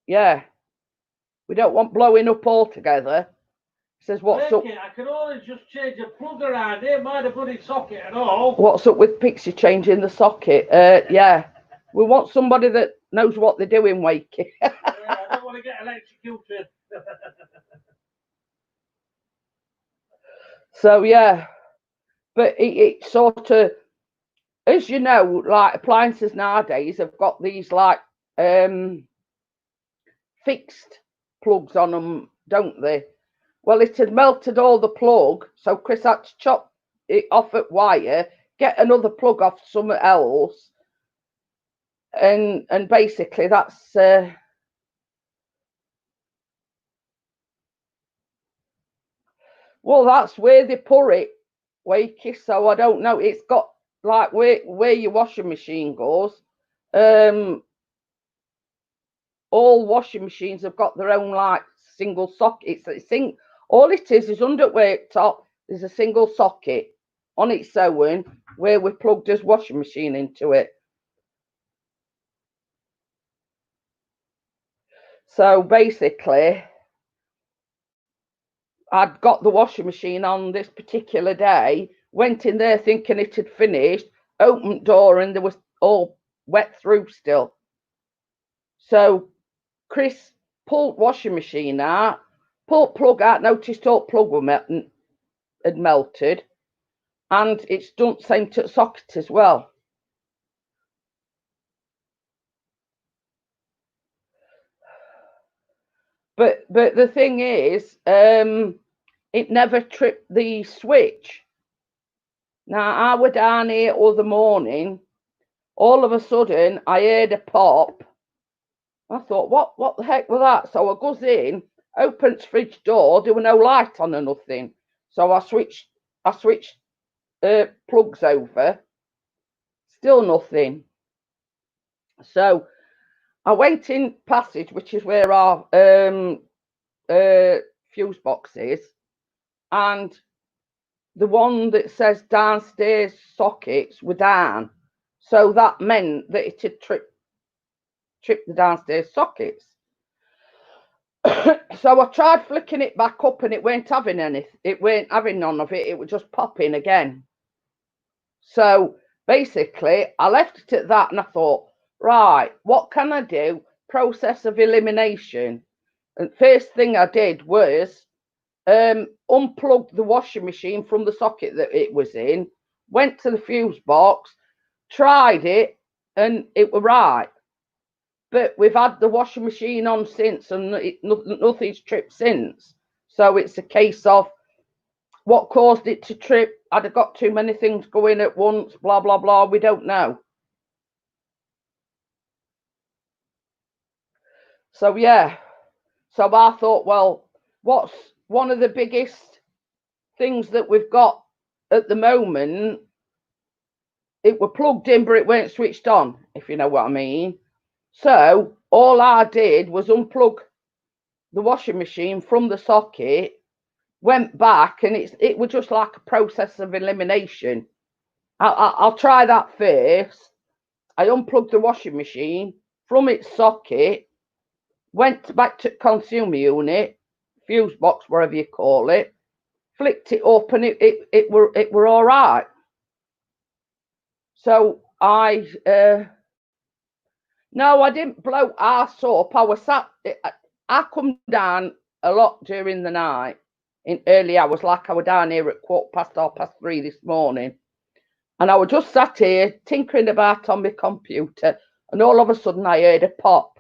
Yeah, we don't want blowing up altogether. Says what's up? I can only just change a plug around here, mind a bloody socket at all. What's up with Pixie changing the socket? Yeah, we want somebody that knows what they're doing, Wakey. Yeah, I don't want to get electrocuted. So yeah, but it sort of, as you know, like appliances nowadays have got these like fixed plugs on them, don't they? Well, it had melted all the plug, so Chris had to chop it off at wire, get another plug off somewhere else, and basically that's well, that's where they put it, Wakey. So I don't know. It's got like where your washing machine goes. All washing machines have got their own like single socket. All it is under worktop. There's a single socket on its own where we plugged his washing machine into it. So basically, I'd got the washing machine on this particular day, went in there thinking it had finished, opened door, and there was all wet through still. So Chris pulled washing machine out, pulled plug out, noticed all plug had melted, and it's done the same to the socket as well. But the thing is, it never tripped the switch. Now, I was down here all the morning. All of a sudden, I heard a pop. I thought, what the heck was that? So I goes in, opens fridge door. There were no light on or nothing. So I switched plugs over. Still nothing. So I went in passage, which is where our fuse box is, and the one that says downstairs sockets were down. So that meant that it had tripped the downstairs sockets. So I tried flicking it back up, and it weren't having anything. It weren't having none of it. It was just popping again. So basically, I left it at that, and I thought, right, what can I do? Process of elimination. And first thing I did was unplugged the washing machine from the socket that it was in, went to the fuse box, tried it, and it was right. But we've had the washing machine on since, and nothing's tripped since. So it's a case of what caused it to trip. I'd have got too many things going at once, blah, blah, blah. We don't know. So, yeah. So I thought, well, what's one of the biggest things that we've got at the moment? It were plugged in, but it weren't switched on, if you know what I mean. So all I did was unplug the washing machine from the socket, went back, and it was just like a process of elimination. I'll try that first. I unplugged the washing machine from its socket, went back to consumer unit, fuse box, whatever you call it, flicked it up, and it were all right. So no, I didn't blow arse up. I was I come down a lot during the night in early hours, like I was down here at 3:15 this morning. And I was just sat here tinkering about on my computer, and all of a sudden I heard a pop.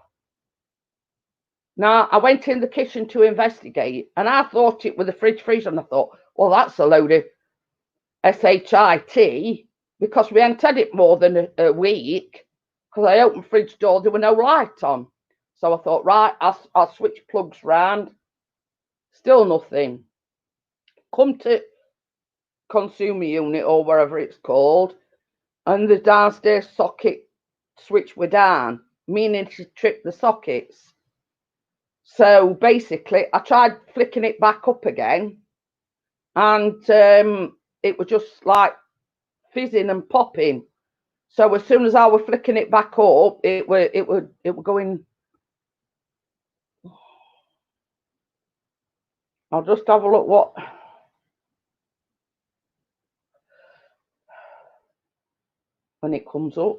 Now, I went in the kitchen to investigate, and I thought it was the fridge freezer, and I thought, well, that's a load of shit, because we hadn't had it more than a week, because I opened the fridge door, there were no light on. So I thought, right, I'll switch plugs round. Still nothing. Come to consumer unit or whatever it's called, and the downstairs socket switch were down, meaning to trip the sockets. So basically, I tried flicking it back up again, and it was just like fizzing and popping. So as soon as I was flicking it back up, it were going. I'll just have a look what. When it comes up.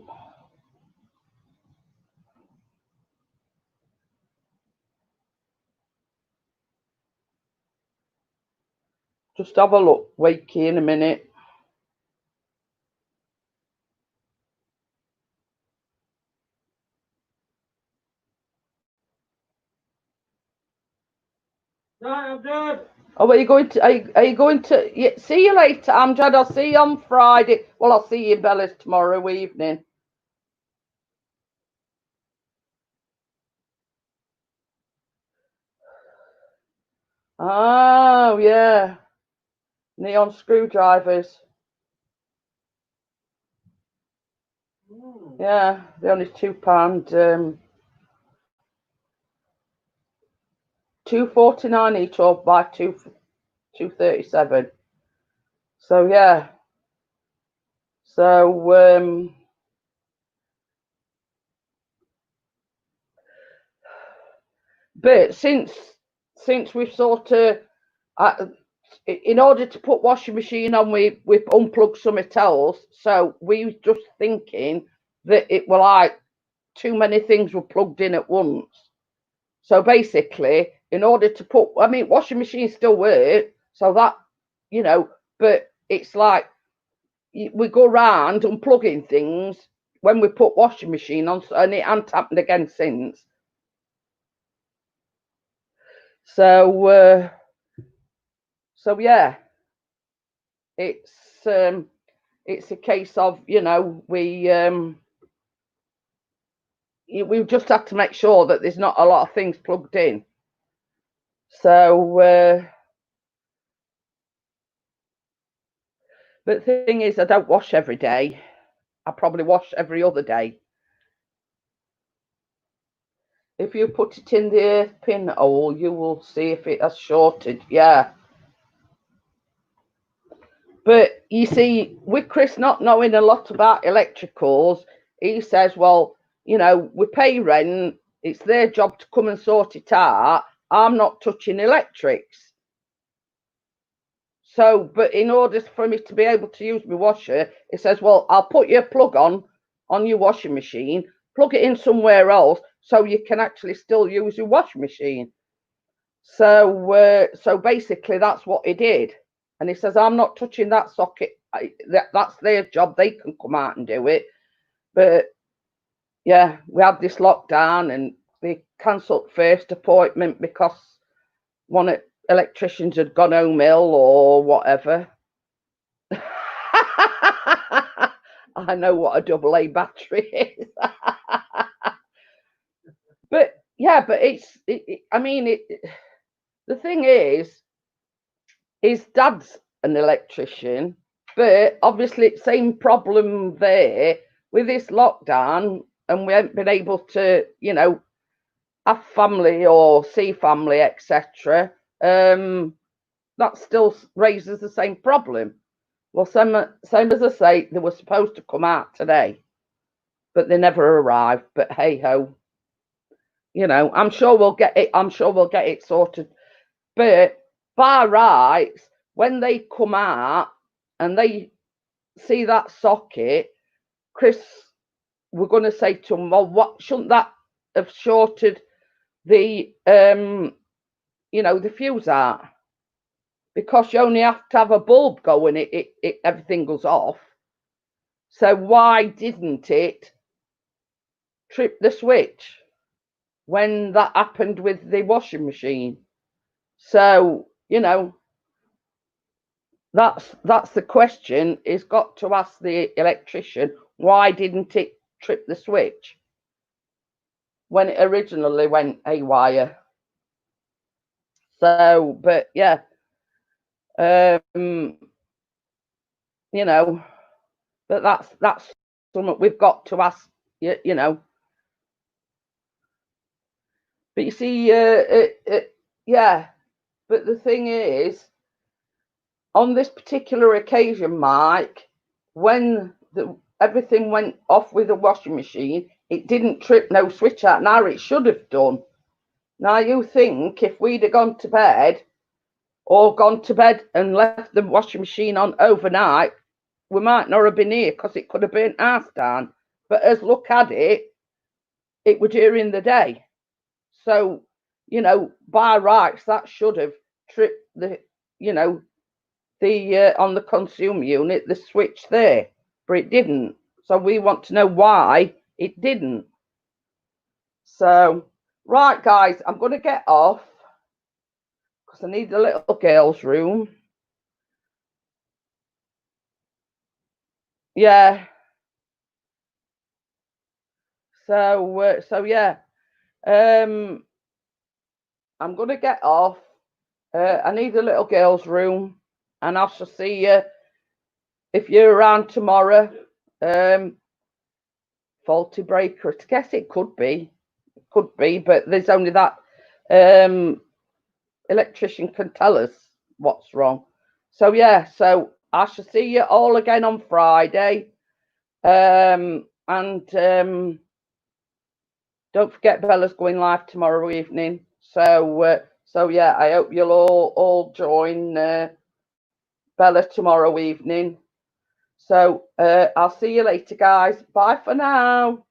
Just have a look, Wakey, in a minute. Right, I'm done. Oh, are you going to? Are you going to? Yeah, see you later, Amjad. I'll see you on Friday. Well, I'll see you in Bella's tomorrow evening. Oh yeah, neon screwdrivers. Yeah, they're only £2. £2.49 each, or buy £2.37. So yeah. So but since we've sort of in order to put washing machine on, we unplugged something else. So we was just thinking that it were like too many things were plugged in at once. So basically, in order to put, I mean, washing machines still work, so that, but it's like we go round unplugging things when we put washing machine on, and it hasn't happened again since. So yeah, it's a case of, we just have to make sure that there's not a lot of things plugged in. So but the thing is, I don't wash every day. I probably wash every other day. If you put it in the earth pin hole, you will see if it has shorted. Yeah. But you see, with Chris not knowing a lot about electricals, he says, well, we pay rent. It's their job to come and sort it out. I'm not touching electrics. So, but in order for me to be able to use my washer, it says, well, I'll put your plug on your washing machine, plug it in somewhere else, so you can actually still use your washing machine. So, so basically, that's what he did. And he says, I'm not touching that socket. That's their job. They can come out and do it. But yeah, we had this lockdown, and they cancelled first appointment because one of electricians had gone home ill or whatever. I know what a AA battery is. But yeah, but I mean, the thing is, his dad's an electrician, but obviously same problem there with this lockdown, and we haven't been able to, have family or see family, etc. That still raises the same problem. Well, same as I say, they were supposed to come out today, but they never arrived. But hey ho. You know, I'm sure we'll get it. I'm sure we'll get it sorted. But by rights, when they come out and they see that socket, Chris, we're going to say to them, well, what shouldn't that have shorted the you know, the fuse out? Because you only have to have a bulb going, everything goes off. So why didn't it trip the switch when that happened with the washing machine? So, you know, that's the question. Is got to ask the electrician, why didn't it trip the switch when it originally went haywire? So, but yeah, you know, but that's something we've got to ask. You know, but you see, yeah. But the thing is, on this particular occasion, Mike, when everything went off with the washing machine, it didn't trip no switch out. Now it should have done. Now you think if we'd have gone to bed or gone to bed and left the washing machine on overnight, we might not have been here because it could have been house down. But as look at it, it was during the day. So, you know, by rights, that should have tripped the, you know, the on the consumer unit, the switch there, but it didn't. So we want to know why it didn't. So, right, guys, I'm going to get off because I need a little girl's room. Yeah. So yeah. I'm going to get off. I need a little girl's room, and I shall see you if you're around tomorrow. Faulty breaker. I guess it could be, but there's only that electrician can tell us what's wrong. So yeah, so I shall see you all again on Friday. And don't forget Bella's going live tomorrow evening. So yeah, I hope you'll all join Bella tomorrow evening. So I'll see you later, guys. Bye for now.